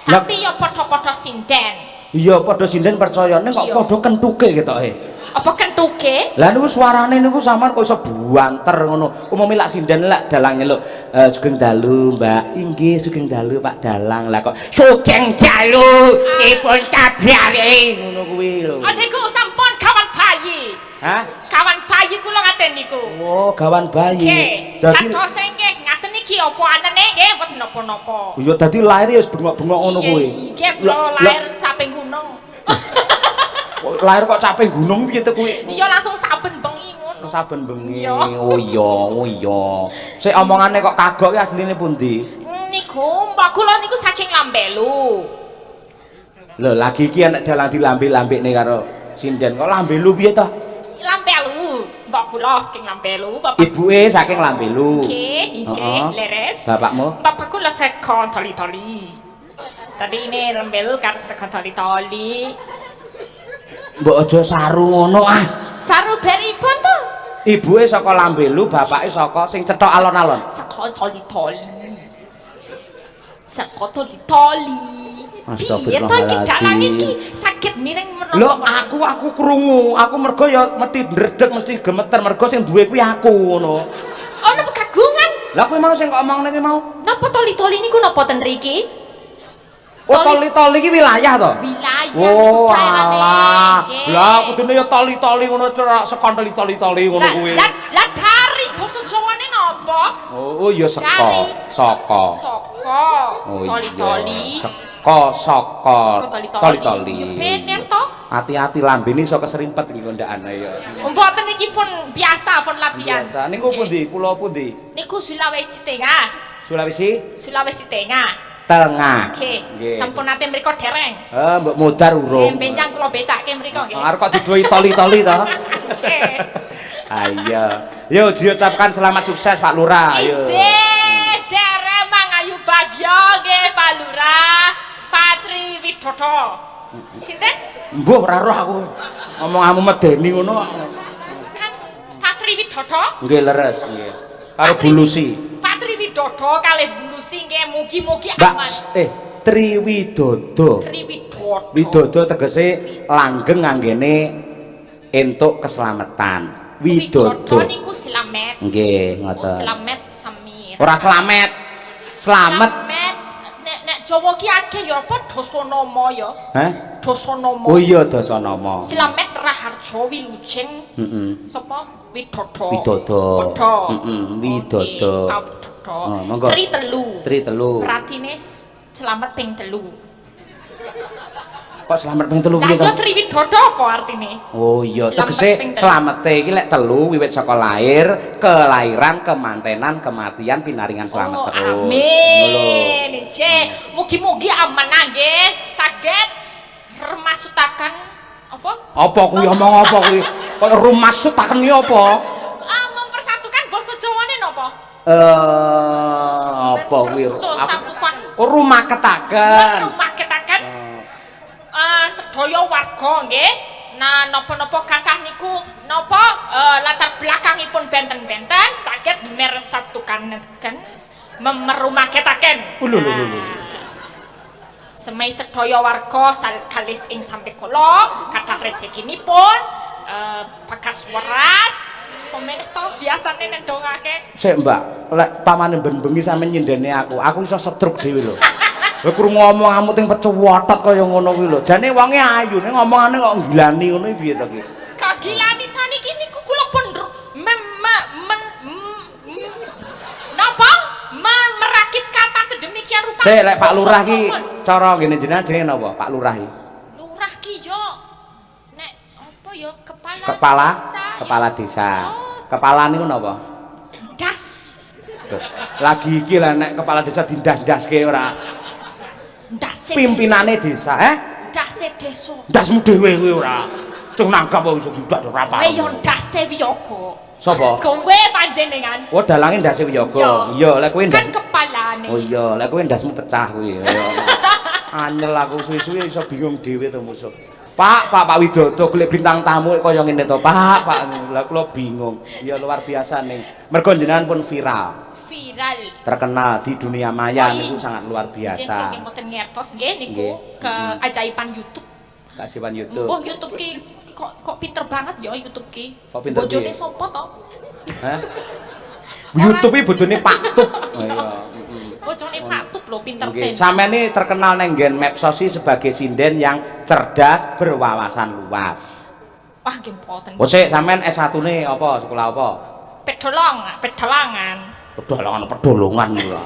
Tapi ya padha-padha sinden. Iya, padha sinden percayane kok padha kentuke ketoke. Apa kentuke? Lah niku suarane niku sampean kok iso buanter ngono. Umum lak sinden lak dalang nyeluk sugeng dalu, Mbak. Inggih sugeng dalu Pak Dalang. Lah kok sugeng dalu ipun kabrare ngono kuwi lho. Niku sampun kawan bayi. Hah? Kawan bayi kula ngaten niku. Oh, gawan bayi. Nggih. Dadi Kados nggih ngaten iki apa anene nggih mboten napa-napa. iya dadi lair ya bengok-bengok ngono kuwi. Nggih, kula lair samping gunung. Lahir kok capek gunung piye to kuwi? Iya langsung saben bengi ngono. Saben bengi. Iya. Oh iya. Sik omongane kok kagok ki asline pundi? Niku mbak kula niku saking Lambelu. Lho, lagi iki anak dalang dilambe-lambekne karo sinden. Kok Lambelu piye to? Lambelu. Mbak kula saking Lambelu, bapak. Ibuke saking Lambelu. Nggih, injih, leres. Bapakmu? Bapak kula sekon tali-tali. Tadi ini Lambelu karo sekon tali-tali. Mbok aja saru ngono ah. Saru beripun to? Ibuke saka Lambelu, bapake saka sing cetok alon-alon. Saka toli-toli. Saka toli-toli. Piye to iki dalan iki saged miring menapa? Lho aku krungu, aku mergo ya mesti ndredeg mesti gemeter mergo sing duwe kuwi aku ngono. Ana kegagungan. Lah kuwi mau sing kok omongne kuwi mau. Napa toli-toli niku napa ten mriki? Oh toli-toli iki wilayah to? Wilayah oh, daerahne. Lah kudune ya toli-toli ngono sekon toli-toli ngono kuwi. Lah dari basa Jawane napa? Oh ya saka. Toli-toli. Saka toli-toli. Ya bener to? Hati-hati lambene iso keserimpet iki kondakane ya. Mboten iki pun biasa pun latihan. Biasa. Niku pundi? Pulau pundi? Niku Sulawesi Tengah. Sulawesi Tengah. Tengah. Nggih. Sampun nate mriko dereng. Mbok modar urung. Benjang kula becake mriko nggih. Arep kok diduwi toli-toli to? Ayo. Yo diucapkan selamat sukses Pak Lurah. Ayo. Dereng mangayu bagya nggih Pak Lurah. Patri Widodo. Sinten? Mbuh ora roh aku. Ngomonganmu medeni ngono. Kan Patri Widodo? Nggih leres nggih. Karo Bulusi. Patri Widodo kalih Bulusi nggih mugi-mugi aman. Triwidodo. Widodo tegese langgeng anggene entuk keselamatan. Widodo niku slamet. Nggih, ngoten. Slamet sami. Ora slamet. Slamet. Nek Jawa ki akeh ya apa Dasanama ya? Hah? Dasanama. Oh iya Dasanama. Slamet Raharja Wilujeng. Sapa? Widodo. Widodo. Widodo. Widodo. Tri telu. Pratine selamat ping 3. Kok selamat ping 3 piye to? Lah ya Tri Widodo apa artine? Oh iya, tegese slamete iki lek 3 wiwit saka lahir, kelahiran, kemantenan, kematian, pinaringan selamat terus. Amin. Nggih. Mugi-mugi aman nggih. Saged remasutaken apa? Apa kuwi omong apa kuwi? Kok rumasutaken iki apa? Mempersatukan basa Jawane napa? Apa kuwi? Rumaketaken. Sedaya warga nggih. Nah, napa-napa kathah niku napa latar belakangipun benten-benten saged meresatukaken merumaketaken. Semai sedaya warga kalis ing sampe kula kathah rezekinipun bagas weras pemerintah biasane nendongake. Sik Mbak, lek pamane ben-bengi sampe nyindene aku iso stroke dhewe lho. Lha krungu omonganmu ting pecuwotot kaya ngono kuwi lho. Jane wonge ayu ning ngomongane kok ngilani ngono piye to ki? Kagilani ta niki niku kula pun napa? Merakit kata sedemikian rupa. Sik lek Pak Lurah ki cara ngene jenengan jenenge napa? Pak Lurah iki. Lurah ki yo nek apa ya kepala desa. Kepala niku napa? Das. Lagi iki lah nek kepala desa dindas-daske ora. Pimpinane desa, Dase desa. Dasmu dhewe kuwi ora. Sing nanggap kok iso didak ora apa. Yo dase wiyaga. Sapa? Kowe panjenengan. Oh, dalange ndase wiyaga. Iya, lek kowe ndas. Kan kepalane. Oh iya, lek kowe ndasmu pecah kuwi. Anyel aku suwi-suwi iso bingung dhewe to musuh. Pak Widodo golek bintang tamu kaya ngene to, Pak. Lah kula bingung. Ya luar biasa ning. Mergo jenengan pun viral. Terkenal di dunia maya niku sangat luar biasa. Nggih mboten ngertos nggih niku keajaiban YouTube. Keajaiban YouTube. Oh YouTube ki kok pinter banget ya YouTube ki. Bojone sapa to? Hah? YouTube iki bojone Pak Tup. Oh iya. Bojone Pak Tup lho pinter ten. Sampeyan iki terkenal neng nggen Medsos sebagai sinden yang cerdas berwawasan luas. Wah nggih mboten. Oh sik sampean S1-ne apa? Sekolah apa? Pedalangan lho.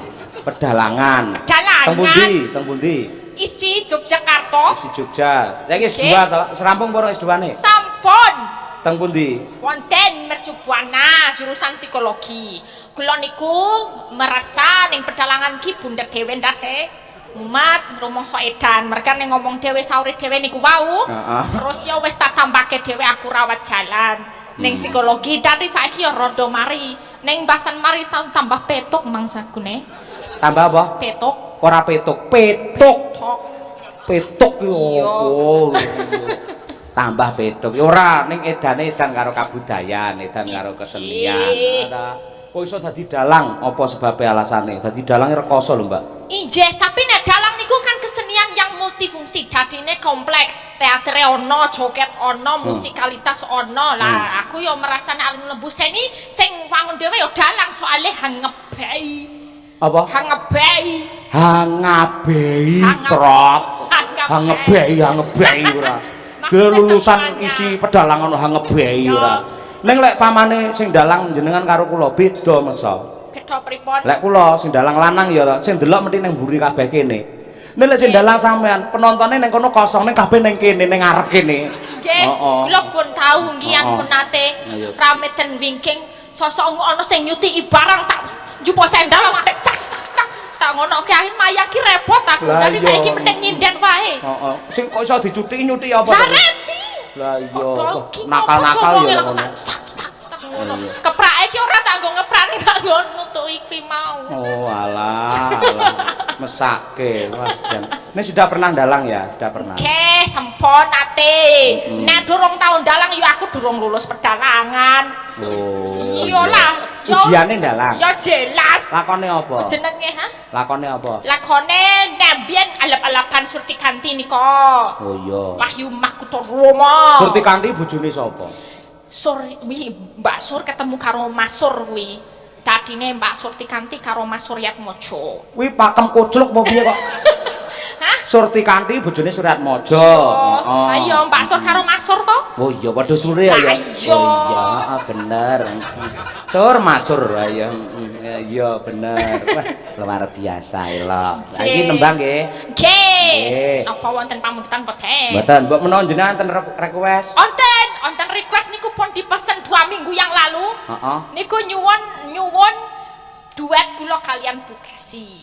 Pedalangan. Teng pundi? Isi Yogyakarta. Isi Jogja. Saiki S2 to? Wis rampung pura S2-ne? Sampun. Teng pundi? Wonten Mercubuana jurusan psikologi. Kula niku merasa ning pedalangan ki bundhet dhewe ndase. Umat rumangsa edan, mereka ning ngomong dhewe sauri dhewe niku wau. Terus ya wis tak tambahke dhewe aku rawat jalan. Ning psikologi dadi saiki ya rada mari. Ning bahasan mari tambah petuk mangsakune. Tambah apa? Petuk. Ora petuk, petuk. Petuk ki opo? tambah bedok. Ya ora ning edane edan karo kabudayan, edan karo kesenian. Kok iso dadi dalang apa sebabe alasane? Dadi dalange rekoso lho, Mbak. Injih, tapi nek dalang niku kan kesenian yang multifungsi. Dadine kompleks. Teater ono, joget ono, musikalitas ono. Lah aku yo merasane arep mlebu seni sing wangun dhewe yo dalang soalé hangebei. Apa? Hangebei. Hangabei crot. Hangebei ora. Lulusan isi pedalangan hangebei ora. Ning lek pamane sing dalang jenengan karo kula beda mesa. Beda pripun? Lek kula sing dalang lanang ya sing delok mesti ning mburi kabeh kene. Nek lek sing dalang sampean penontone ning kono kosong ning kabeh ning kene ning ngarep kene. Nggih. Kula pun tau ngian pun nate rame ten wingking sosok ana sing nyuti barang tak jupo sendal mate stak tak ngono ke akhir maya ki repot aku. Dadi saiki mending nyinden wae. Heeh. Sing kok iso dicuti nyuti apa? Jareti. Lah iya. Nakal-nakal ya ngono. Keprake ki ora tak nggo ngeprani tak nggo nutuki kuwi mau. Oh alah. Mesake. Wah, ini sudah pernah dalang ya? Sudah pernah. Oke, sempon ate. Nek durung tau dalang ya aku durung lulus pedalangan. Oh. Iyalah. Ujiane dalang. Ya jelas. Lakone apa? Jenenge ha? Lakone apa? Lakone Nabian alap-alapan Surti Kanti nika. Oh iya. Wahyu Makutha Rama. Surti Kanti bojone sapa? Sur wi Mbak Sur ketemu karo Mas Sur kuwi. Dadine Mbak Surti Kanti karo Mas Suryatmaja. Kuwi pakem kucluk apa piye kok? Hah? Surti Kanti bojone Suryatmaja. Oh, ayo Mbak Sur karo Mas Sur to? Oh iya padha sure ya. Iya. Oh iya, bener. Sur Masur ayo. Iya bener. Wah, luar biasa lho. Saiki nembang nggih. Nggih. Napa wonten pamundutan boten? Mboten, mbok menawa jenengan ten request. Onten request niku pun dipesen 2 minggu yang lalu. Heeh. Niku nyuwun duet kula kalian Bu Kesi.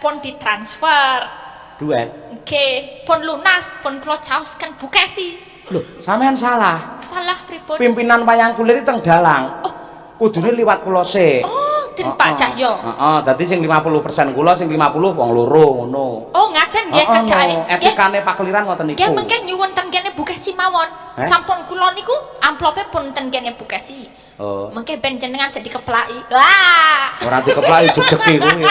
Pun ditransfer. Duet. Nggih, pun lunas, pun kula caosken Bu Kesi. Loh, sampean salah. Salah pripun? Pimpinan wayang kulit teng dalang. Kudune liwat kula sik. Oh, den Pak Cahyo. Heeh, dadi sing 50% kula, sing 50 wong loro ngono. Oh, ngaten nggih kedake. Etikane pakliran ngoten niku. Nggih mengke nyuwun ten kene Bu Kesi mawon. Sampun kula niku amplope pun ten kene Bu Kesi. Oh. Mengke ben jenengan sik dikeplaki. Lah. Ora dikeplaki jejeki kuwi.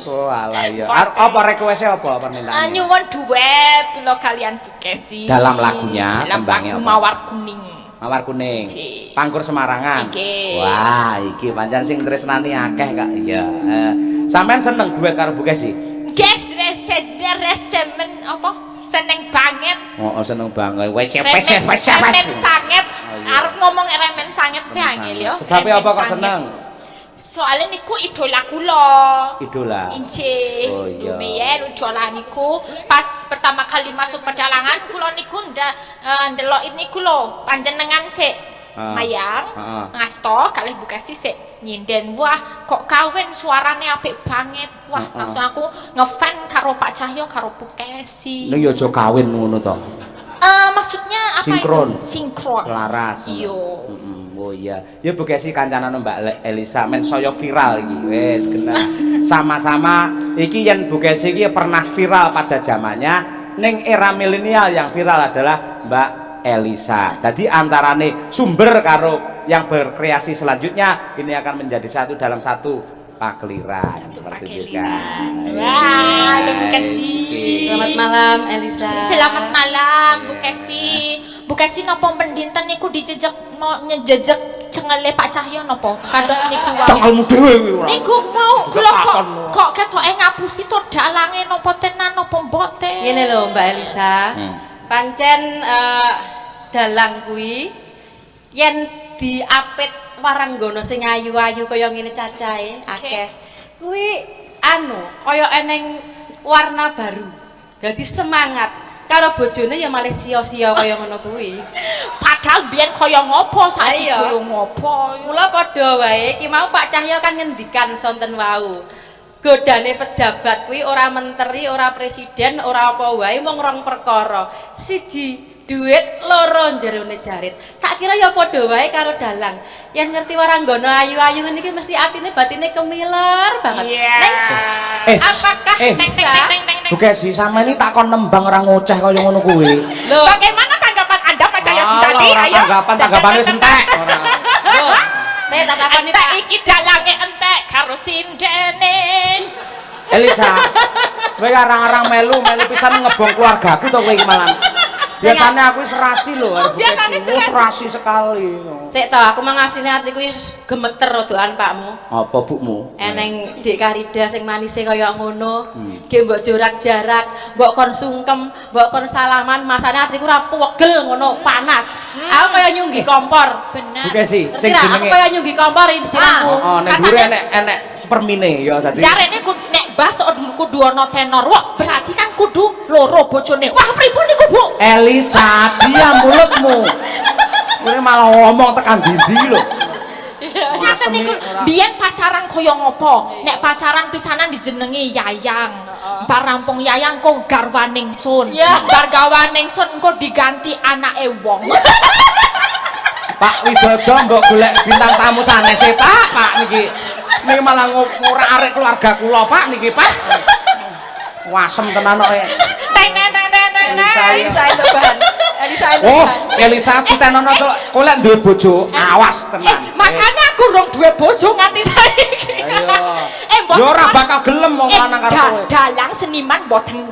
Oh alah ya. Apa request apa permintaan? Nyuwun duet kula kalian Bu Kesi. Dalam lagunya dalam tembangnya lagu apa? Mawar Kuning. Mawar Kuning. Cik. Pangkur Semarangan. Nggih. Wah, iki pancen sing tresnani akeh Kak. Iya. Sampean seneng duet karo Bu Kesi? Nggih, semen apa? Seneng banget. Oh, seneng banget. Wes Remen sanget. Arep ngomong remen sanget kuwi angel yo. Sebab apa kok seneng? Soalnya niku idola kula. Idola. Injih. Oh iya. Lumayan idola niku pas pertama kali masuk pedalangan kula niku ndelok niku lho panjenengan sik mayang ngasto kalih Bu Kesi sik nyinden. Wah, kok kawin suarane apik banget. Wah, langsung aku ngefan karo Pak Cahyo karo Bu Kesi. Ning yo aja kawin ngono to. Maksudnya apa Sinkron. itu? Sinkron. Selaras. Iya. Oh iya. Ya Bu Kesi kancanan Mbak Elisa men saya viral iki. Wis kena. Sama-sama iki yen Bu Kesi iki pernah viral pada zamannya, ning era milenial yang viral adalah Mbak Elisa. Jadi antarane sumber karo yang berkreasi selanjutnya ini akan menjadi satu dalam satu pakliran. Seperti itu kan. Wah, Bu Kesi. Selamat malam Elisa. Selamat malam Bu Kesi. Bu Kesi napa pendinten niku dijejek mau nyejejek cengele Pak Cahyo napa? Kados niku wae. Cengelmu dhewe kuwi ora. Niku mau kula kok ketoke ngapusi to dalange napa tenan napa mboten. Ngene lho Mbak Elisa. Pancen dalang kuwi yen diapit waranggana sing ayu-ayu kaya ngene cacahe akeh. Kuwi kaya eneng warna baru. Dadi semangat. Karo bojone ya malih sia-sia kaya ngono kuwi. Padahal biyen kaya ngopo saiki kaya ngopo. Mula padha wae iki mau Pak Cahyo kan ngendikan sonten wau. Godane pejabat kuwi ora menteri, ora presiden, ora apa wae mung rong perkara. Siji duit loro jerone jarit. Tak kira ya padha wae karo dalang. Yen ngerti Waranggana ayu-ayu ngene iki mesti atine batine kemiler banget. Neng, apakah bisa? Bukan sih sama ini tak kon nembang orang ngoceh kaya ngono kuwi. Loh, Bagaimana tanggapan Anda Pak Cahyadi tadi? Ayo. Tanggapan wis entek. loh, saya tak takoni Entek Pak. iki dalange entek karo sindene. Elisa, kowe arang-arang melu pisan ngebong keluargaku to kowe iki malah. Biasanya aku serasi lho, biasanya serasi sekali. Sik to, aku mangasine atiku gemeter rodokan Pakmu. Apa bukmu? Eneng Dik Karida sing manise kaya ngono. Ge mbok jarak-jarak, mbok kon sungkem, mbok kon salaman, masane atiku ora pegel ngono, panas. Aku kaya nyunggi kompor. Bener. Bukan sih, sing Aku jenenge. kaya nyunggi kompor iki siraku. Oh, nek mburi enek sepermine ya dadi. Jarene nek baso kudu ana tenor. Wah, berarti kan kudu loro bojone. Wah, pripun niku, Bu? Elisa, diam mulutmu. Kowe malah ngomong tekan dindi lho. Ngaten niku biyen pacaran kaya ngopo? Nek pacaran pisanan dijenengi Yayang. Bar rampung Yayang kok garwaning Sun. Bar garwaning Sun kok diganti anake wong. Pak Widodo mbok golek bintang tamu sanese, Pak niki. Niki malah ngorak arek keluarga kula, Pak niki, Pak. Wasem tenan kok. Elisa itu bahan. Elisa itu Oh, bahan. Elisa ditenono kok lek duwe bojo, awas tenan. Makanya aku rong duwe bojo nganti saiki. Ayo. Yo ora bakal gelem wong lanang karo kowe. Dalang seniman boten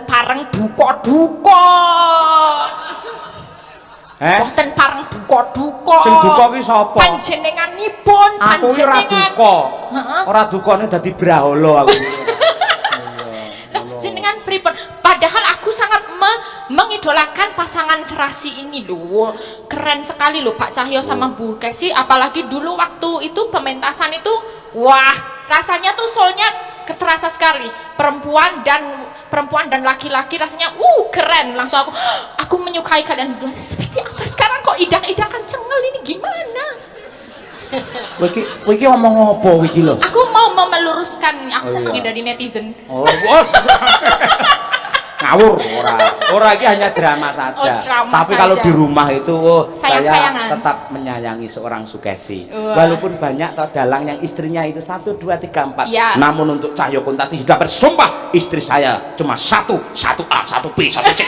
pareng duka-duka. Boten pareng duka-duka. Sing duka ki sapa? Panjenenganipun, Aku ki ora duka. Ora dukane dadi brahala aku. Jenengan pripun? Padahal aku sangat mengidolakan pasangan serasi ini loh. Keren sekali loh Pak Cahyo sama Bu Kesi. Apalagi dulu waktu itu pementasan itu, wah rasanya tuh soulnya terasa sekali. Perempuan dan laki-laki rasanya keren. Langsung aku menyukai kalian berdua. Seperti apa sekarang kok idak-idakan cengel ini gimana? Kowe iki ngomong apa iki lho? Aku mau meluruskan, aku seneng dari netizen. Oh. Ngawur ora iki hanya drama saja. Tapi kalau di rumah itu saya tetap menyayangi seorang Sukesi. Walaupun banyak toh dalang yang istrinya itu 1 2 3 4. Ya. Namun untuk Cahyo Kuntati sudah bersumpah istri saya cuma satu A, 1 B, 1 C.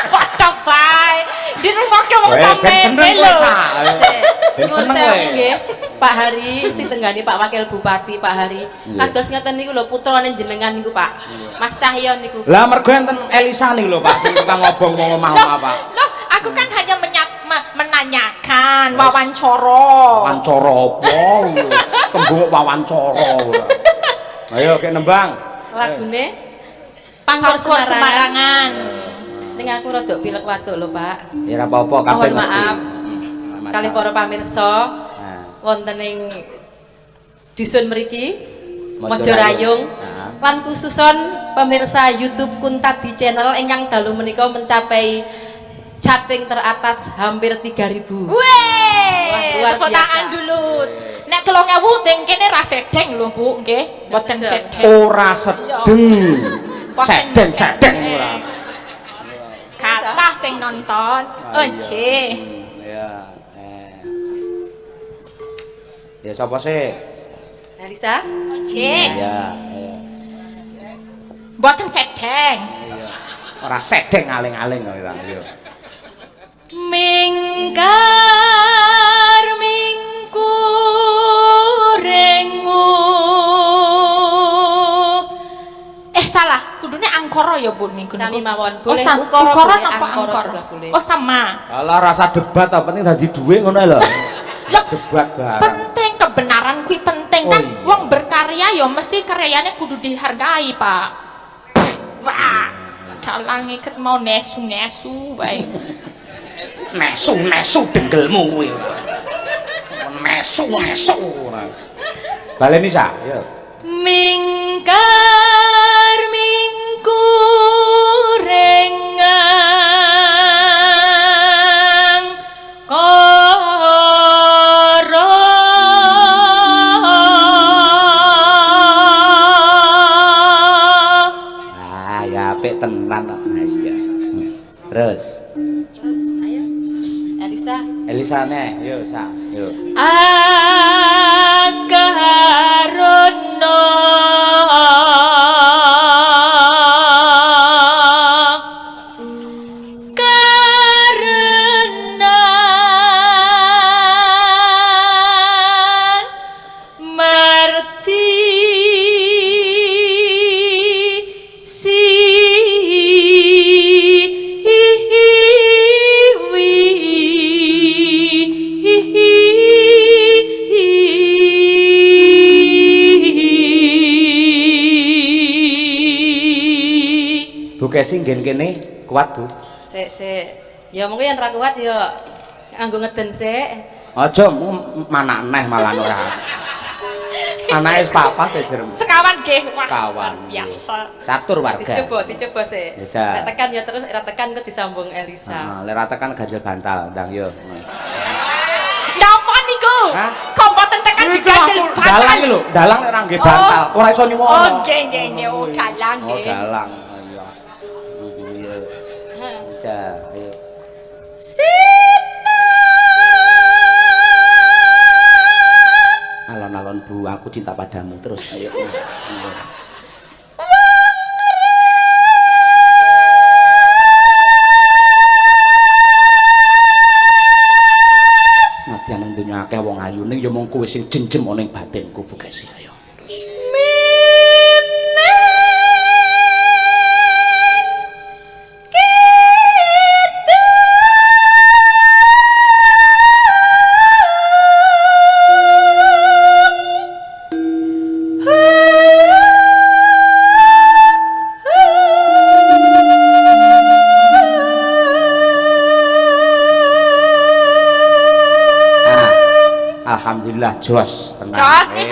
What the fuck? Di rumah ke wong sampean lho. Nyuwun sewu nggih, Pak Hari ditenggani Pak Wakil Bupati Pak Hari. Kados ngeten niku lho putrane jenengan niku Pak. Mas Cahyo niku. Lah mergo enten Elisa niku lho Pak, sing tukang ngobong mau apa. Loh, aku kan hanya menanyakan wawancara. Wawancara apa? Tembung wawancara. Ayo kek nembang. Lagune Pangkur Semarangan. Ning aku rada pilek watuk lho Pak. Ya ora apa-apa kabeh. Mohon maaf. Kalih para pamirsa wonten ing dusun mriki Mojorayung lan khususon pemirsa YouTube Kuntadi channel ingkang dalu menika mencapai chatting teratas hampir 3.000. Wah, tepuk tangan dulu. Nek 3.000 teng kene ra sedeng lho Bu, nggih. Boten sedeng. Ora sedeng. Sedeng ora. Kathah sing nonton. Oh, nggih. Ya. Ya sapa sih? Elisa? Nggih. Ya. Boten sedeng. Ora sedeng aling-aling ora. Mingkar mingkurengu. Salah, kudune angkara ya Bu niku. Sami mawon. Boleh ukara napa angkara? juga boleh. Oh sama. Alah rasa debat apa penting dadi dhuwit ngono lho. Debat barang. Penting kebenaran kuwi penting kan. Wong berkarya ya mesti karyane kudu dihargai, Pak. Wah, dalang iket mau nesu-nesu wae. Nesu denggelmu kuwi. Nesu. Baleni sa, yo. Mingkar mingkurengang karo ya apik tenan kok. Iya. Terus Elisane, yo sa, yo. Akarono Kesi nggen kene kuat Bu. Sik. Ya mungkin yang ra kuat ya nganggo ngeden sik. Aja manak neh malah ora. Anake wis papat ya jerem. Sekawan nggih. Wah, Kawan. biasa. Catur warga. Dicoba sik. Ya, Nek tekan ya terus ra tekan kok disambung Elisa. Heeh, lek ra tekan ganjel bantal ndang yo. Napa niku? Hah? Kok mboten tekan diganjel Dalang iki lho, dalang nek ora nggih bantal, ora iso nyuwono. Oh, nggih, oh dalang Oh, nggih. dalang. Iya. Ja, ayo. Alon-alon Bu, aku cinta padamu terus. Ayo. Nadyan nang donya akeh wong ayu ning ya mung kowe sing jenjem ana ing batinku Bu Kesi. Ayo. Alhamdulillah jos tenang. Jos ini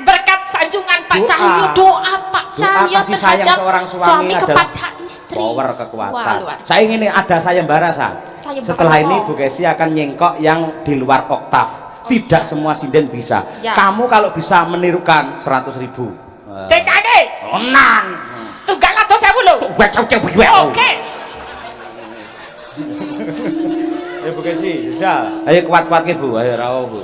berkat sanjungan Pak Cahyo, doa Pak Cahyo kasih sayang terhadap seorang suami kepada istri. Power kekuatan. Wah, luar. Saya ingin ada sayembara sa. Sayembara Setelah apa? ini Bu Kesi akan nyengkok yang di luar oktav. Tidak semua sinden bisa. Ya. Kamu kalau bisa menirukan 100.000. TKD. Onan. Tunggal atau saya dulu. Oke. Ayo Bu Kesi, bisa. Ayo kuat-kuat ke Bu. Ayo rawo Bu.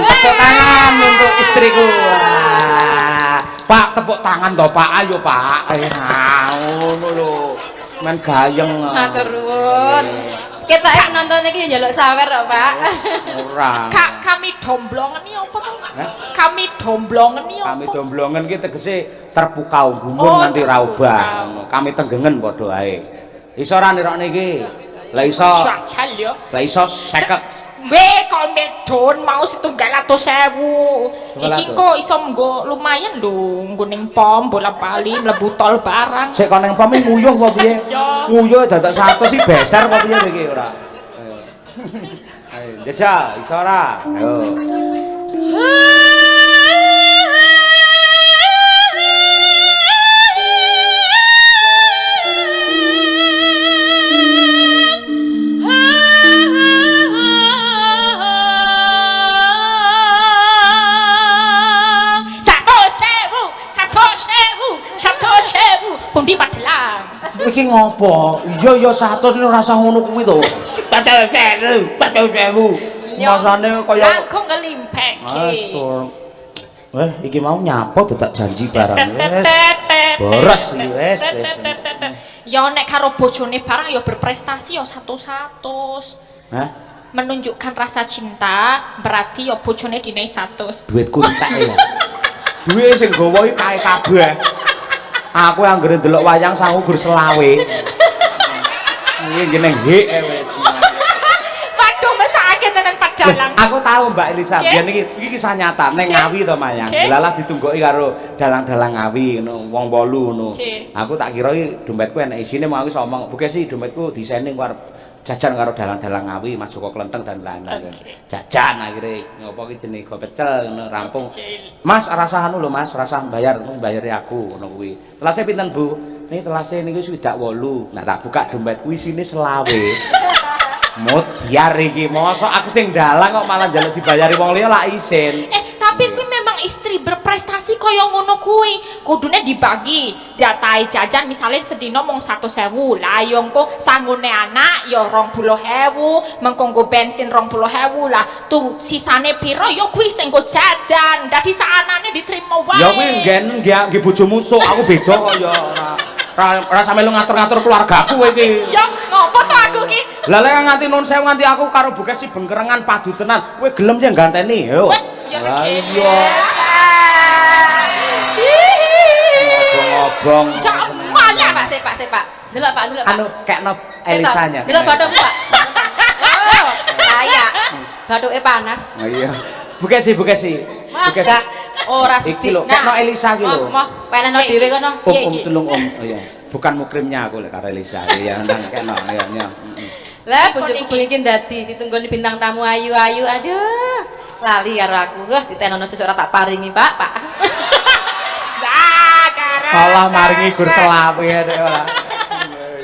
Tepuk tangan untuk istriku. Pak, tepuk tangan toh Pak. Ayo Pak. Ngono lho. Men gayeng. Matur nuwun. Kita nonton iki njaluk sawer kok, Pak. Ora. Kami domblongen iki apa to? Kami domblongen iki apa? Kami domblongen ki tegese terpukau gumun nganti ra obah. Kami tenggengen padha ae. Iso ora nirokne iki? Lah iso. Jajal yo. Lah iso 50. Kok medon mau 700.000. Iki kok iso nggo lumayan lho, nggo ning pom bola-bali mlebu tol barang. Sik kon ning pom nguyuh apa piye? Nguyuh dadak 100 iki beser apa piye iki ora? Ayo, jajal iso ora? Ayo. Pundi Padelang. Iki ngopo? Iya 100 ora usah ngono kuwi to. 40.000. Masane kaya langkung ngelimpeke. Iki mau nyapo dadak janji barang wis. Boros wis. Ya nek karo bojone barang ya berprestasi ya 100. Hah? Menunjukkan rasa cinta berarti ya bojone dine 100. Duitku entek ya. Duit sing gawa iki kae kabeh. Aku anggere ndelok wayang sangu gur selawe. Iki ngene hik wis. Waduh mesake tenan Padalang. Aku tahu Mbak Elisa, biyen iki kisah nyata ning Ngawi to Mayang. Delalah ditunggoki karo dalang-dalang Ngawi ngono, wong 8 ngono. Aku tak kira iki dompetku enek isine mau aku ngomong, "Bu Kesi, dompetku disening arep jajan karo dalang-dalang Ngawi, Mas Joko Klenteng dan lain-lain." Jajan akhirnya ngopo ki jenenge go pecel ngono rampung. Mas rasa anu lho Mas, rasa mbayari aku ngono kuwi. Telase pinten Bu? Nih telase niku 28. Nah tak buka dompetku isine selawe. Mudyar iki, mosok aku sing dalang kok malah njaluk dibayari wong liya lak isin. Tapi kuwi memang istri berprestasi kaya ngono kuwi. Kudune dibagi jatahe jajan misalnya sedina mung 100.000. Lah ya engko sanggune anak ya 20.000, mengko nggo bensin 20.000. Lah tuh sisane pira ya kuwi sing nggo jajan. Dadi saanane diterima wae. Ya kuwi nggen nggih bojomu sok aku beda kok ya ora sampe lu ngatur-ngatur keluargaku kowe iki. Ya ngopo to aku ki? Lah lek nganti nun sewu nganti aku karo Bukesi bengkerengan padu tenan, kowe gelem ya ganteni. Yo. Lah iya. Ngobong. Semuanya Pak, Pak. Delok Pak. Anu kekno Elisanya. Delok bathuk Pak. Oh, kayak bathuke panas. Oh iya. Bukesi. Bukesi. Ora Iki sedih. lho, kekno Elisa iki lho. Moh, penehno dhewe kono. Om tulung om. Oh iya. Bukan mukrimnya aku lek karo Elisa. Iya, nang kekno ya. Lah bojoku bengi iki dadi ditunggoni bintang tamu ayu-ayu. Aduh. Lali karo aku. Wah, ditenono sesuk ora tak paringi, Pak. Allah maringi gur selawe ya dek ora.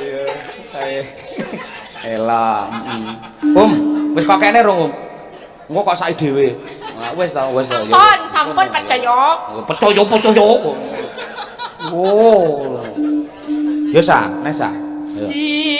Iya. Ela. Wis kok kene rung, Om. Engko kok sak dhewe. Wis ta. Sampun percaya. Percaya. Oh. Yo sa, Nesa. Sinupa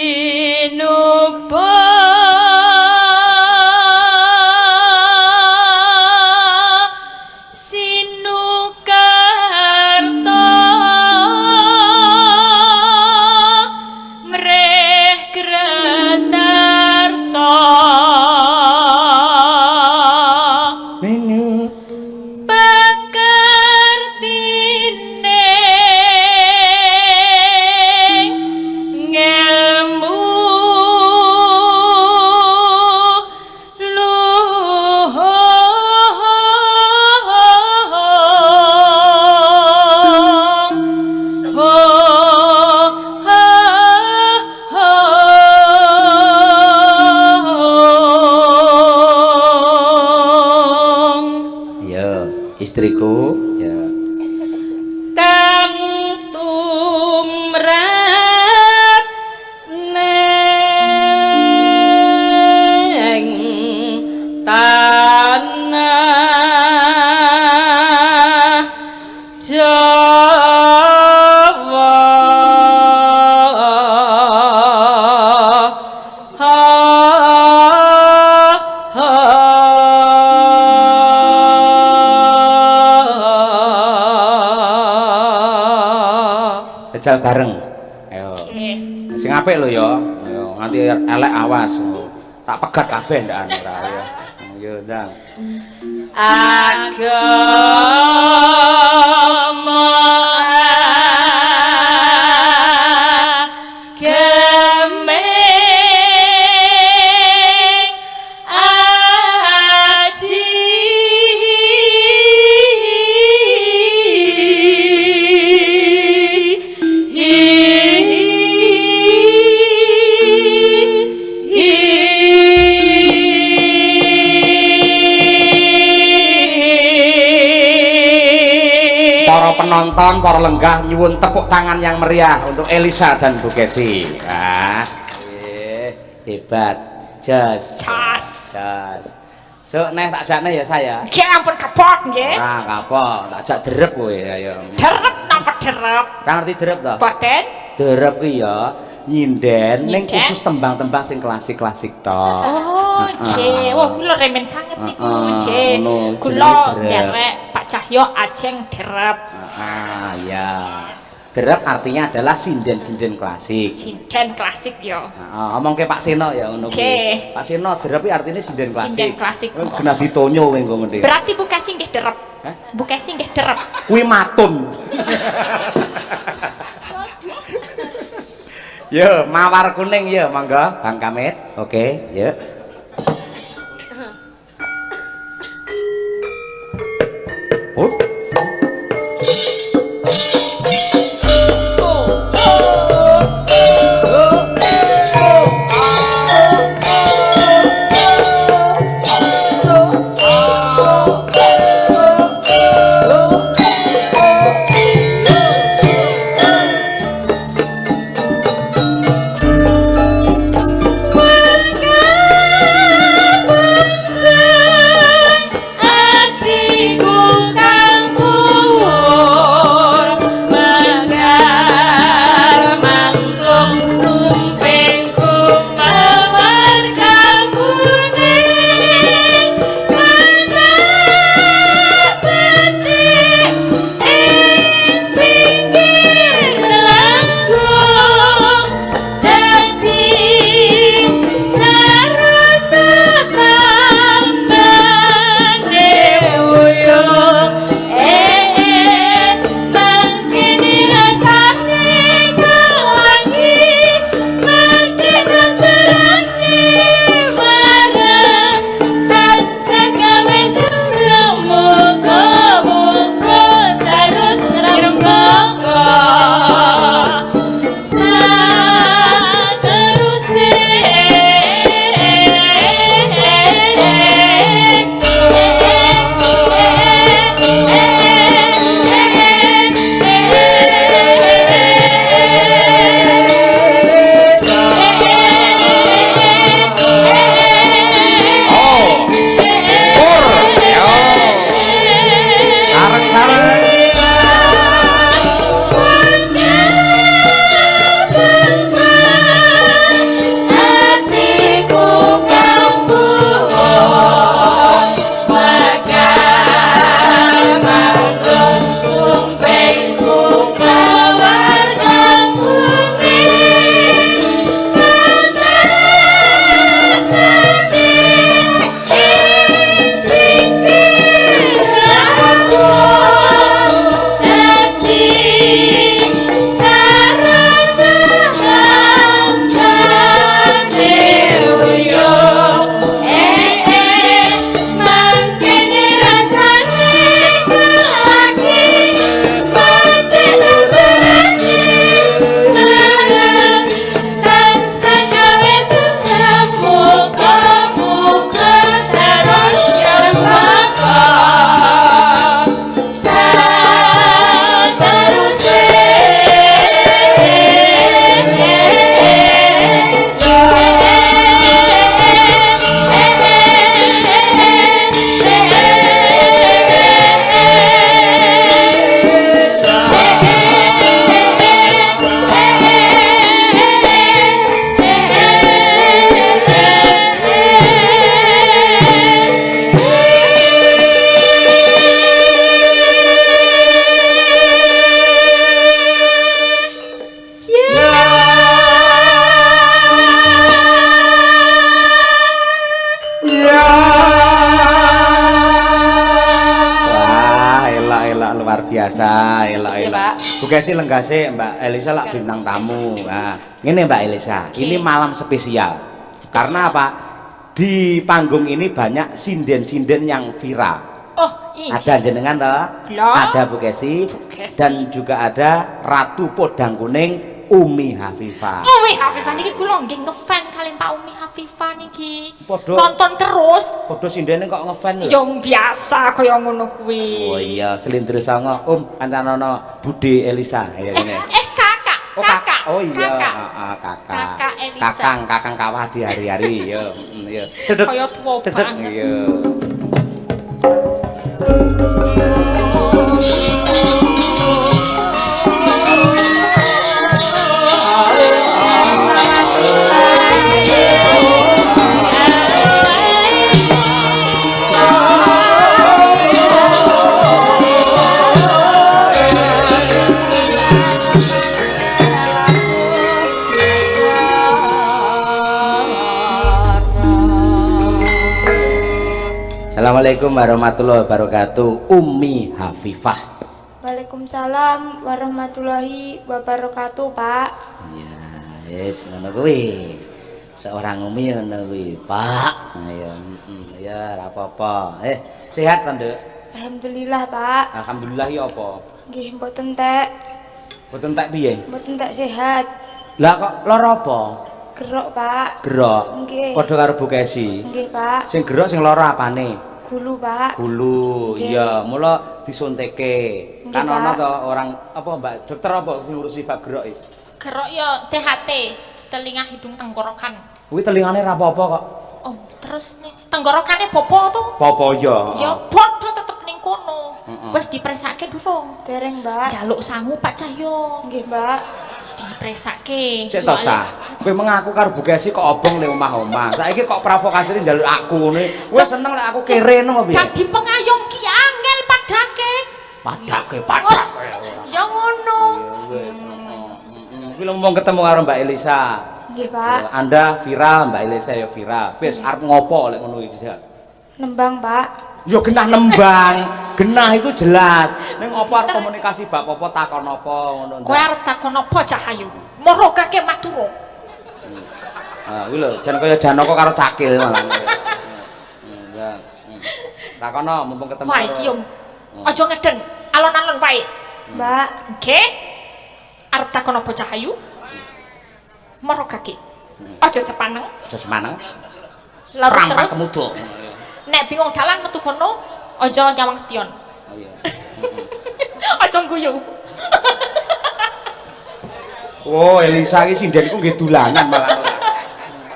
istriku ya kang tumrap neng tanah Jawa jajal bareng. Ayo. Sing apik lho ya. Ayo nganti elek awas. Tak pegat kabeh ndak ora ya. Yo ndang. Agama penonton, para lenggah nyuwun tepuk tangan yang meriah untuk Elisa dan Bukesi. Hebat. Jas. So neh tak jakne ya saya. Nggih ampun kapok nggih. Ora kapok, tak jak derep kowe ayo. Derep napa derep? Kan ngerti derep to? Boten. Derep ki ya nyinden ning khusus tembang-tembang sing klasik-klasik tok. Oh, nggih. Wah, kula remen sanget niku, nggih. Kula nderek Pak Cahyo ajeng derep. Ya. Derep artinya adalah sinden-sinden klasik. Sinden klasik ya. Omongke Pak Seno ya ngono kuwi. Pak Seno derep iki artine sinden klasik. Sinden klasik. Kena ditonyo kowe engko ngerti. Berarti Bukesi nggih derep. Bukesi nggih derep. Kuwi matun. Yo, mawar kuning ya, monggo, Bang Kamit. Oke, yuk. biasa, elok-elok. Bugesi lenggase Mbak Elisa lak bintang tamu. Nah, ngene Mbak Elisa, ini malam spesial. Karena apa? Di panggung ini banyak sinden-sinden yang viral. Oh, iya. Ada jenengan toh? Ada Bugesi dan juga ada Ratu Podang Kuning Umi Hafifah. Umi Hafifah niki kula nggih ngefan kalian Pak Umi Hafifah niki. Nonton terus. Padha sindene kok ngefan lho. Ya biasa kaya ngono kuwi. Oh iya, selindro songo kancanono Bude Elisa ya ngene. Kakak. Oh, kakak. Oh iya, kakak. Kakak Elisa. Kakang kawah di hari-hari ya. Ya. Dedek. Kaya tuwa banget. Iya. Assalamualaikum warahmatullahi wabarakatuh. Umi Hafifah. Waalaikumsalam warahmatullahi wabarakatuh, Pak. Ya, yes, ngono kuwi. Seorang Umi ngono kuwi, Pak. Ayo, ya ora apa-apa. Sehat kan, Nduk? Alhamdulillah, Pak. Alhamdulillah ya apa? Nggih, mboten entek. Mboten tak piye? Mboten entek sehat. Lah kok lara apa? Gerok, Pak. Gerok. Nggih. Padha karo Bugesi. Nggih, Pak. Sing gerok sing lara apane? Gulu, Pak. Gulu. Nggih. Iya, mula disuntike. Nggih, Kan ana Pak. to orang apa Mbak dokter apa sing ngurusi bab gerok iki? Gerok ya THT, telinga hidung tenggorokan. Kuwi telingane ra apa-apa kok. Oh, terus nih tenggorokane popo tuh. Popo ya. Ya padha tetep ning kono. Wis dipresake durung? Dereng, Mbak. Jaluk sangu Pak Cahyo. Nggih, Mbak. Dipresake. Cek to sa. Kowe mengaku karo Bugesi kok obong ning omah-omah. Saiki kok provokasine njaluk aku ngene. Kowe seneng lek aku kere no piye? Dadi pengayom ki angel padake. Padake. Ya ngono. Kuwi ngomong ketemu karo Mbak Elisa. Nggih, Pak. Anda viral, Mbak Elisa ya viral. Wis arep ngopo lek ngono iki dijak? Nembang, Pak. Yo genah nembang. Genah itu jelas. Ning opo arep komunikasi bab apa takon apa ngono. Kowe arep takon apa Cahayu? Moro kakek maturo. Kuwi lho, jan kaya Janaka karo Cakil malah. Takono mumpung ketemu. Wah, iki yo. Aja ngeden, alon-alon wae. Mbak. Nggih. Arep takon apa Cahayu? Moro kakek. Aja sepaneng. Aja semaneng. Lurus Rampak terus. kemudo. Nek bingung dalan metu kono, aja nyawang spion. Oh iya. Aja guyu. Oh, Elisa iki sindenku nggih dolanan malah.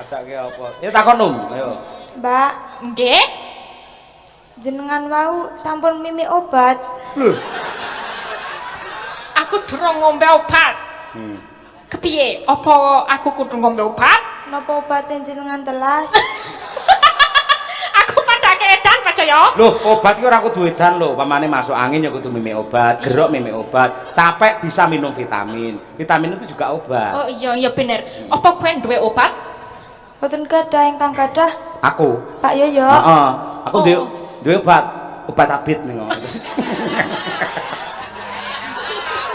Padake apa? Ya takon ayo. Mbak, Nggih. jenengan wau sampun mimi obat. Lho. Aku durung ngombe obat. Kepiye? Apa aku kudu ngombe obat? Napa obatnya jenengan telas? Aku padake edan percaya. Loh, obat iki ora kudu edan lho. Pamane masuk angin ya kudu mimi obat, gerok mimi obat, capek bisa minum vitamin. Vitamin itu juga obat. Oh iya bener. Apa kowe duwe obat? Mboten gadah ingkang gadah Aku. Pak Yoyo. Heeh. Aku duwe obat abit ning ngono.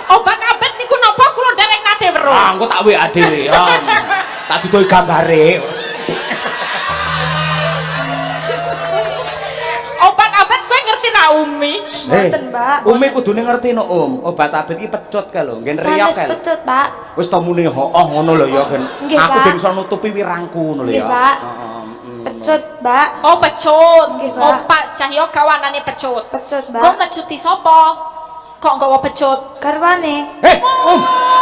Obat abet niku napa kula dereng nate weruh. Engko tak WA dhewe. Tak dudoi gambare. Obat abet kowe ngerti ra Umi? Mboten, Mbak. Umi kudune ngerti no, Obat abit iki pecut kae lho, ngen riak Sanes kae. pecut, Pak. Wis to muni hooh ngono lho ya ben. Nggih, Aku Pak. ben iso nutupi wirangku ngono lho ya. Nggih, Pak. Heeh. Pecut, Mbak. Oh pecut. Nggih, Pak. Oh Pak Cahyo kawanane pecut. Pecut, Kok Mbak. mecuti sapa? Kok nggawa pecut? Garwane.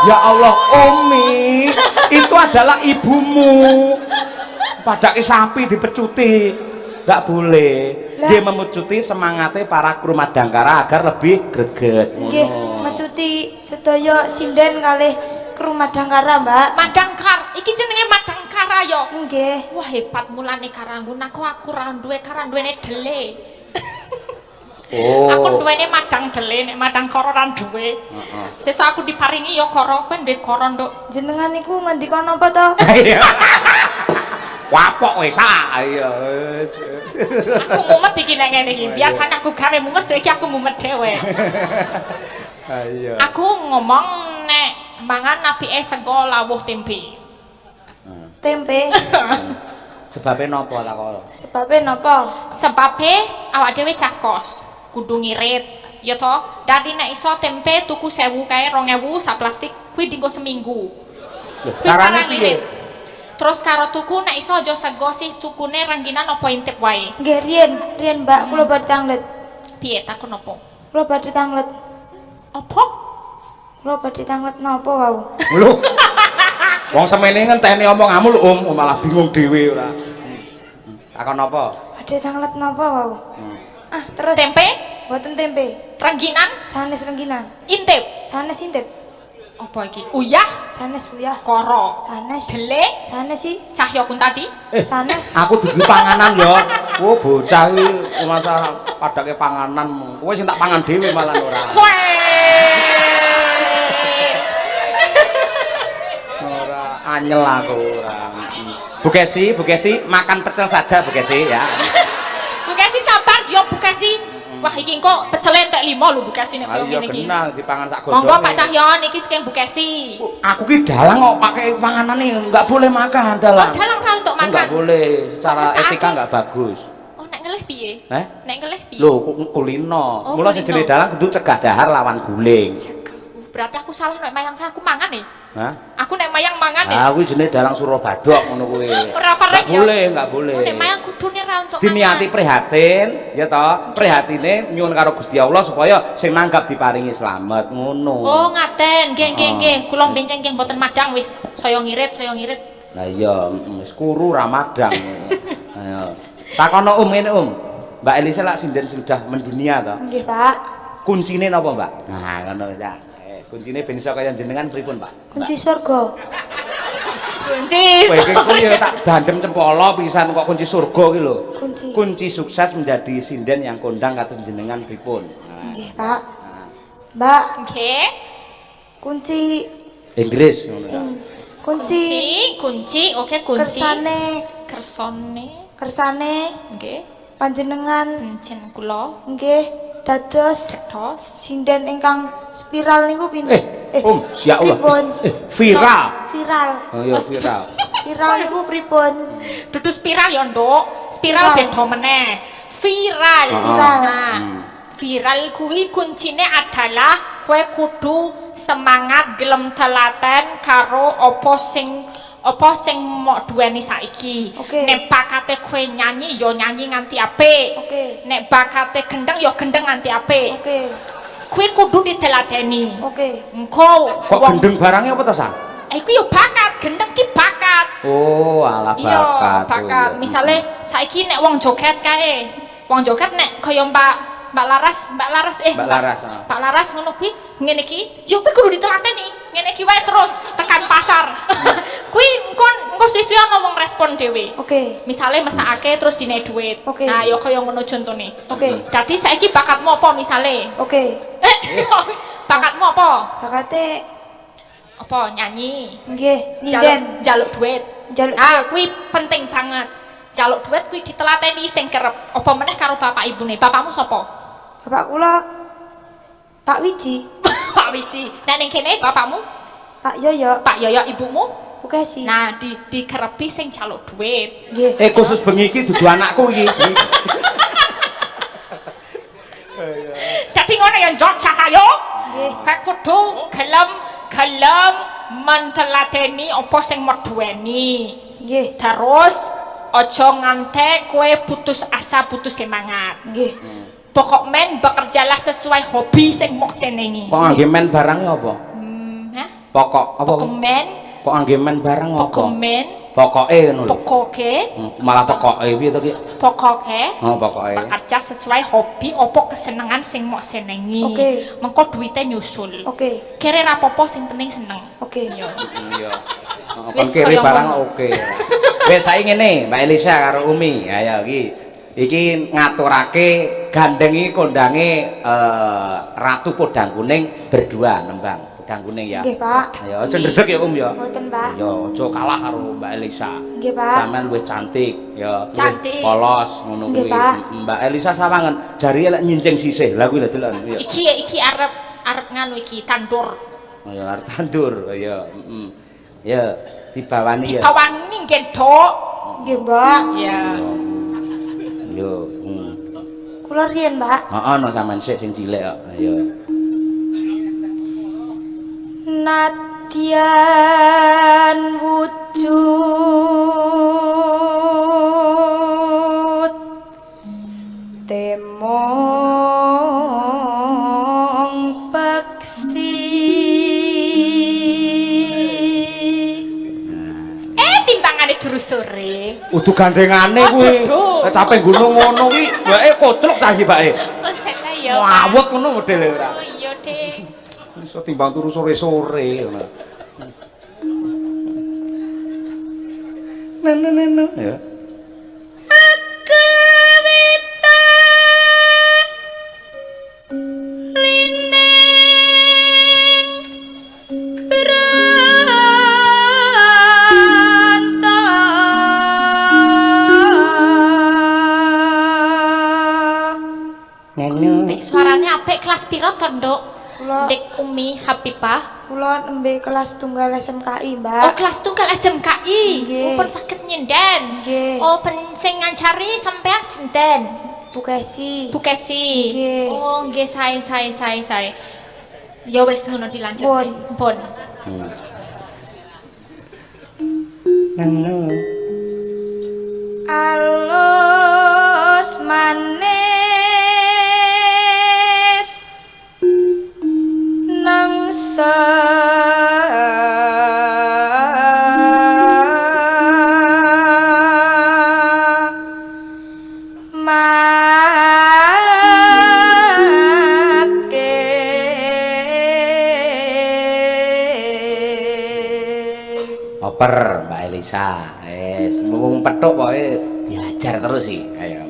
Ya Allah, Umi, itu adalah ibumu. Padake sapi dipecuti. Enggak boleh. Lah. Dia memecuti semangatnya para kru Madangkara agar lebih greget. Nggih, mecuti sedaya sinden kalih kru Madangkara, Mbak. Madangkar. Iki jenenge Madangkara ya. Nggih. Wah hebat mulane Karanggun aku ra duwe duwene dele. Oh. Aku duwene madang dele nek madang karo ra duwe. Heeh. Terus aku diparingi ya karo kowe ndek karo nduk. Jenengan niku ngendika napa to? Wapok wis iya wis. Aku mumet iki nek ngene iki. Biasane aku gawe mumet, saiki aku mumet dhewe. Ayo. Aku ngomong nek mangan apike sego lawuh tempe. Tempe. Sebabe napa tak kok? Sebabe napa? Sebabe awak dhewe cah kos, kudu ngirit. Ya to, dadi nek iso tempe tuku 1000 kae 2000 sak plastik kuwi dienggo seminggu. Kuwi Carane cara piye? ngirit. Terus karo tuku nek iso aja sego sih tukune rengginan apa intip wae. Nggih riyen Mbak kula badhe tanglet. Piye takon apa? Kula badhe tanglet. Apa? Kula badhe tanglet napa wau? Lho. Wong semene ngenteni omonganmu lho malah bingung dhewe ora. Takon apa? Badhe tanglet napa wau? Ah, terus Tempe, boten tempe. rengginan, Sanes rengginan. intip. Sanes intip. Apa iki? Uyah, Sanes uyah. koro, Sanes. delik, Sanes sih. cahya kun tadi. Sanes. Aku dudu panganan ya. Oh bocah iki masa padake panganan. Kowe sing tak pangan dhewe malah ora. Ora anyel aku ora. Bu Kesi, makan pecel saja Bu Kesi ya. Bu Kesi sabar yo Bu Kesi. Wah iki kok pecel entek 5 lho Bu Kesi nek koyo Ayo ngene iki. genah dipangan sak godhong. Monggo Pak Cahyon iki saking Bu Kesi. Aku ki dalang kok pakai panganane enggak boleh makan dalang. Oh, dalang ra untuk makan. Enggak boleh, secara Kok etika mesake? enggak bagus. Oh nek ngelih piye? Nek ngelih piye? Lho, kulino. Oh, Mula kulino. jenenge dalang kudu cegah dahar lawan guling. Berarti aku salah nek mayang aku mangan nih. Hah? Aku nek mayang mangan nih. Ah, kuwi jenenge dalang Surabadok ngono kuwi. Ora parek ya. Enggak boleh. Oh, nek mayang kudune ra untuk Diniati prihatin, ya toh. Prihatine nyuwun karo Gusti Allah supaya sing nanggap diparingi slamet ngono. Oh, ngaten. Nggih. Kula benceng nggih mboten madang wis saya ngirit. Lah iya, wis kuru ramadang. Ayo. Takono ngene Mbak Elisa lak sinden sudah mendunia toh. Nggih, Pak. Kuncine napa, Mbak? Nah, ngono ya. Kuncine ben iso kaya jenengan pripun, Pak? Kunci surga. Kunci. Kowe iki kuwi ya tak bandem cempala pisan kok kunci surga iki lho. Kunci. Kunci sukses menjadi sinden yang kondang kados jenengan pripun. Nggih, Pak. Mbak, Nggih. kunci Inggris ngono ta. Kunci. Oke, kunci. Kersane Nggih. panjenengan Encen kula. nggih dados Dos. sinden ingkang spiral niku pinten? Ya Allah. Pripun? Viral. Viral. Oh iya viral. Viral niku pripun? Dudu spiral ya, Nduk. Spiral beda meneh. Viral. Viral. Nah, viral kuwi kuncine adalah kowe kudu semangat gelem telaten karo apa sing mau duweni saiki. Oke. Nek bakate kowe nyanyi ya nyanyi nganti apik. Oke. Nek bakate gendeng ya gendeng nganti apik. Oke. Kowe kudu diteladeni. Oke. Engko Kok gendeng barangnya apa to, Sa? iku ya bakat, gendeng ki bakat. Oh, alah bakat. Iya, bakat. Oh, iya. Misale saiki nek wong joget kae. Wong joget nek kaya Mbak Laras, Mbak Laras. Pak Laras ngono kuwi ngene iki, ya kuwi kudu ditelateni. Ngene iki wae terus tekan pasar. Kuwi engko sisi ana wong respon dhewe. Oke. Misale mesakake terus dine dhuwit. Oke. Nah, ya kaya ngono contone. Oke. Dadi saiki bakatmu apa misale? Oke. Bakatmu apa? Bakate Apa nyanyi? nggih ninden Jaluk dhuwit. jaluk Ah, kuwi penting banget. Jaluk duit kuwi ditelateni sing kerep. Apa meneh karo bapak ibune? Bapakmu sapa? bapak kula Pak Wiji, Pak Wiji. Nah ning kene bapakmu? Pak Yoyo, Pak Yoyo, ibumu? Bukesi. Nah, dikerepi sing jaluk duit. Nggih. Khusus bengi iki dudu anakku iki. Dadi ngono ya Njok Cahyo. Nggih. Kak kudu gelem mentelateni apa sing meduweni. Nggih. Terus aja ngantek kowe putus asa, putus semangat. Nggih. Pokok men bekerjalah sesuai hobi sing mok senengi. Kok angge men barangnya apa? Hah? Pokok apa? Pokok men, Kok angge men barang apa? pokok men, Pokoke ngono lho. pokoke, Malah pokoke piye to ki? pokoke. Oh, pokoke. Bekerja sesuai hobi opo kesenengan sing mok senengi. Oke. Mengko duite nyusul. Oke. Kere rapopo sing penting seneng. Oke. Iya. Iya. Wis Kiri kaya barang ngono. oke. Wis saiki ngene, Mbak Elisa karo Umi. Ayo iki ngaturake gandengi kondange Ratu Podang Kuning berdua nembang. pedang kuning ya. Nggih, Pak. Ayo aja ndredeg ya ya. Mboten, Pak. Ya aja kalah karo Mbak Elisa. Nggih, Pak. Sampeyan luwih cantik ya. Cantik. Polos ngono Nggih, kuwi. Pak. Mbak Elisa sawangen jari lek nyincing sisih. Lah kuwi lho delok ya. Iki arep nganu iki tandur. Oh ya arep tandur ya. Ya dibawani ya. Dibawani nggih, Dok. Nggih, Mbak. Ya. Yo. Kula riyen, Mbak. Heeh, no sampean sik sing cilik kok. Ayo. Nadyan wujud temong peksi Timbangane terus sore. Kudu gandengane kuwi. Nek capek gunung ngono kuwi, wae kotluk ta iki, Pak. Oh, seta ya. Ngawut ngono modele ora. Oh iya, Dek. Iso timbang turu sore-sore ngono. Nene ya. Dek suaranya apik kelas piro to, Nduk? Kula Dek Umi Habibah. kula nembe kelas tunggal SMKI, Mbak. Oh, kelas tunggal SMKI. Nggih. Oh, pen saged nyinden. Nggih. Oh, pen sing ngancari sampean sinten? Bu Kesi. Bu Kesi. Nggih. Oh, nggih sae. Ya wis ngono dilanjut. Pun. Pun. Nene. Alus manis nangsa Oper Mbak Elisa. Wis mung petuk pokoke diajar terus sih. Ayo.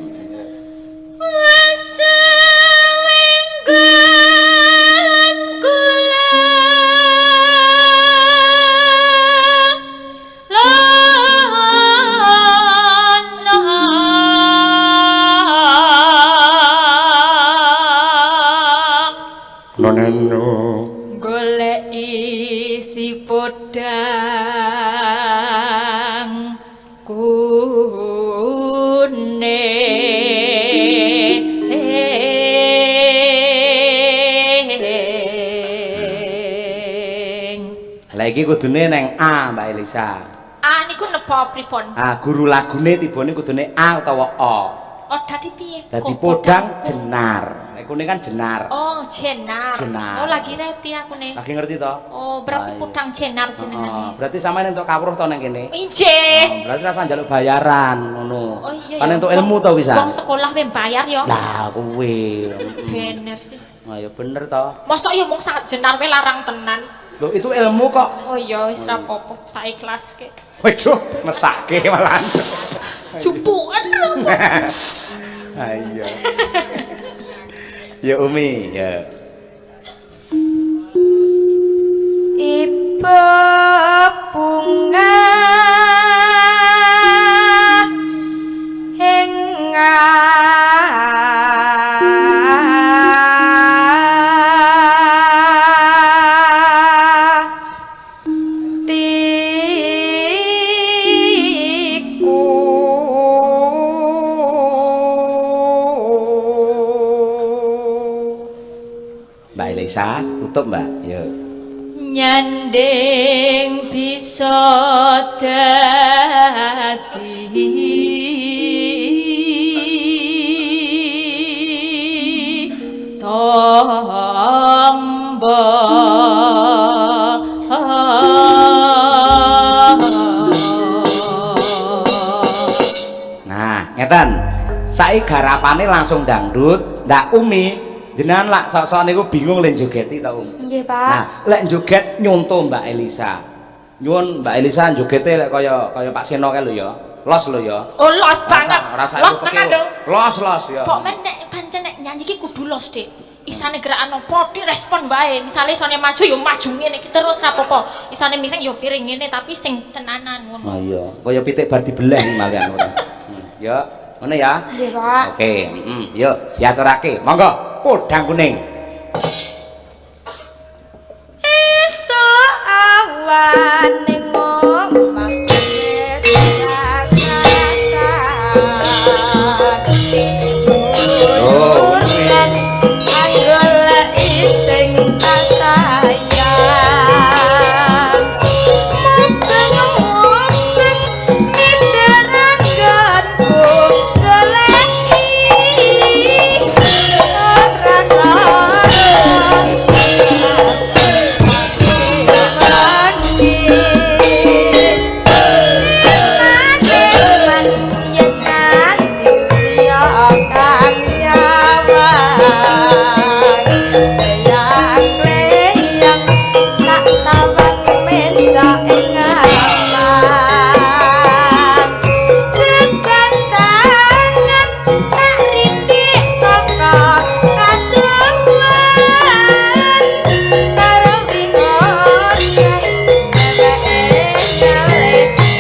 Noneno Golek isi podang kuning. Lah iki kudune neng A Mbak Elisa. Ah niku napa pripun? Ah guru lagune tibane kudune A utawa O. Oh dadi piye? Dadi Kok podang podangku? jenar. Nek kuning kan jenar. Oh jenar. Jenar. Oh lagi reti aku nih. Lagi ngerti to? Oh berarti Ayo. podang jenar Oh, jenengan. berarti sampean entuk kawruh to nang kene. Injih. Berarti rasa njaluk bayaran ngono. Oh iya. Kan ya. entuk ilmu to bisa. Wong sekolah we bayar yo. Lah kuwi. Bener sih. Ayo bener to. Mosok ya mung sak jenar we larang tenan. Loh itu ilmu kok. Oh iya wis ra apa-apa tak ikhlaske. Waduh, mesake malahan. Jupukan. Ayo. Ya Umi, ya. Ibu bunga Mbak Elisa, tutup Mbak. Yo. Nyanding bisa dadi tombo. Nah, ngeten. Saiki garapane langsung dangdut, ndak Umi. Jenengan lak sok-sok niku bingung len jogeti ta, Um? Nggih, Pak. Nah, lek joget nyonto Mbak Elisa. Nyuwun Mbak Elisa jogete lek kaya Pak Seno kae lho ya. Los lho ya. Oh los banget. Rasa Los tenan lho. Los ya. Kok men nek pancen nek nyanyi ki kudu los, Dik. isane gerakan apa direspon wae. Misale isane maju ya maju ngene iki terus apa-apa. Isane miring ya piring ngene tapi sing tenanan ngono. Oh iya, kaya pitik bar dibeleh malian ora. Ya, ngono ya. Nggih, Pak. Oke, yuk diaturake. Monggo, podang kuning. Esuk awan ning omah wis Oh, golek sing kasayang mubeng-mubeng miderangganku goleki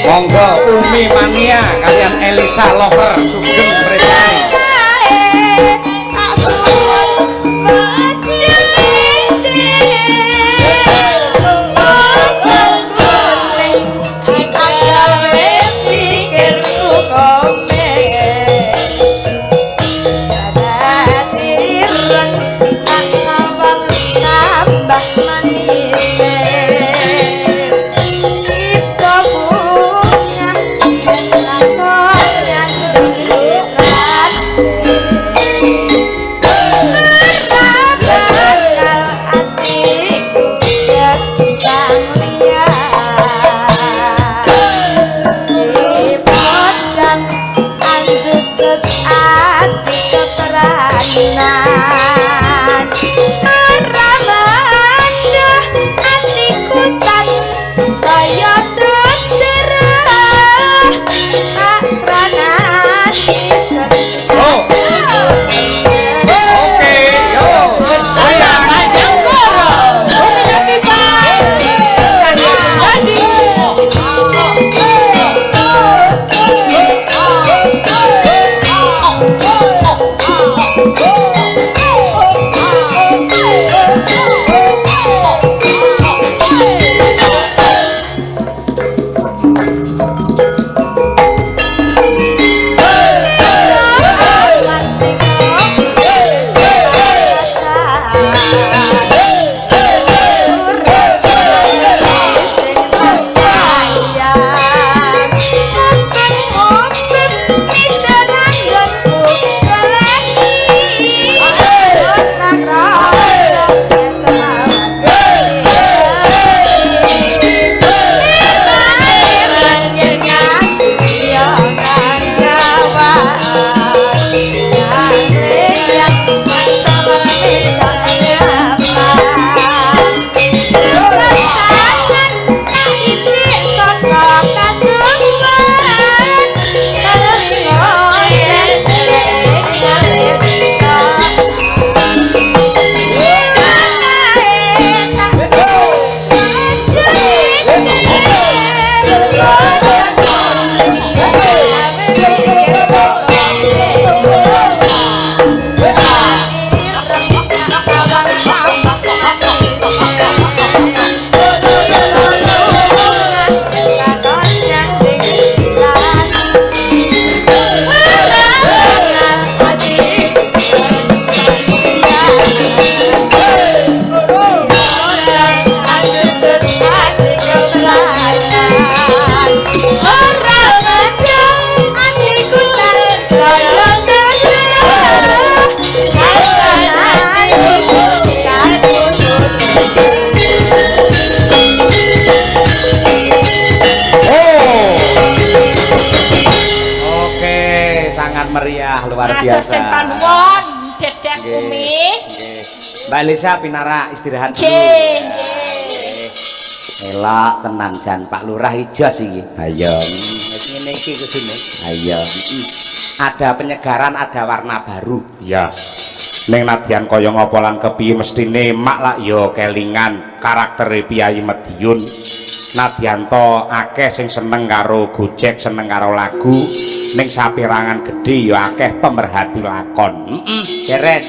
monggo Umi Mania kalian Elisa Lover sugeng mresani. luar biasa. Ada nuwun Dedek Umi. Mbak Elisa pinara istirahat dulu. Elok tenan jan Pak Lurah ijos iki. Ayo. Wis ngene iki kudune. Ayo. Ada penyegaran, ada warna baru. Ya. ning nadyan kaya ngapa lan kepiye mestine mak lak ya kelingan karaktere Piyayi Madiun. Nadyan to akeh sing seneng karo gojek, seneng karo lagu, ning saperangan gedhe ya akeh pemerhati lakon. Beres.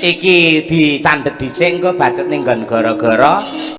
Iki dicandhet dhisik engko bacot ning nggon gara-gara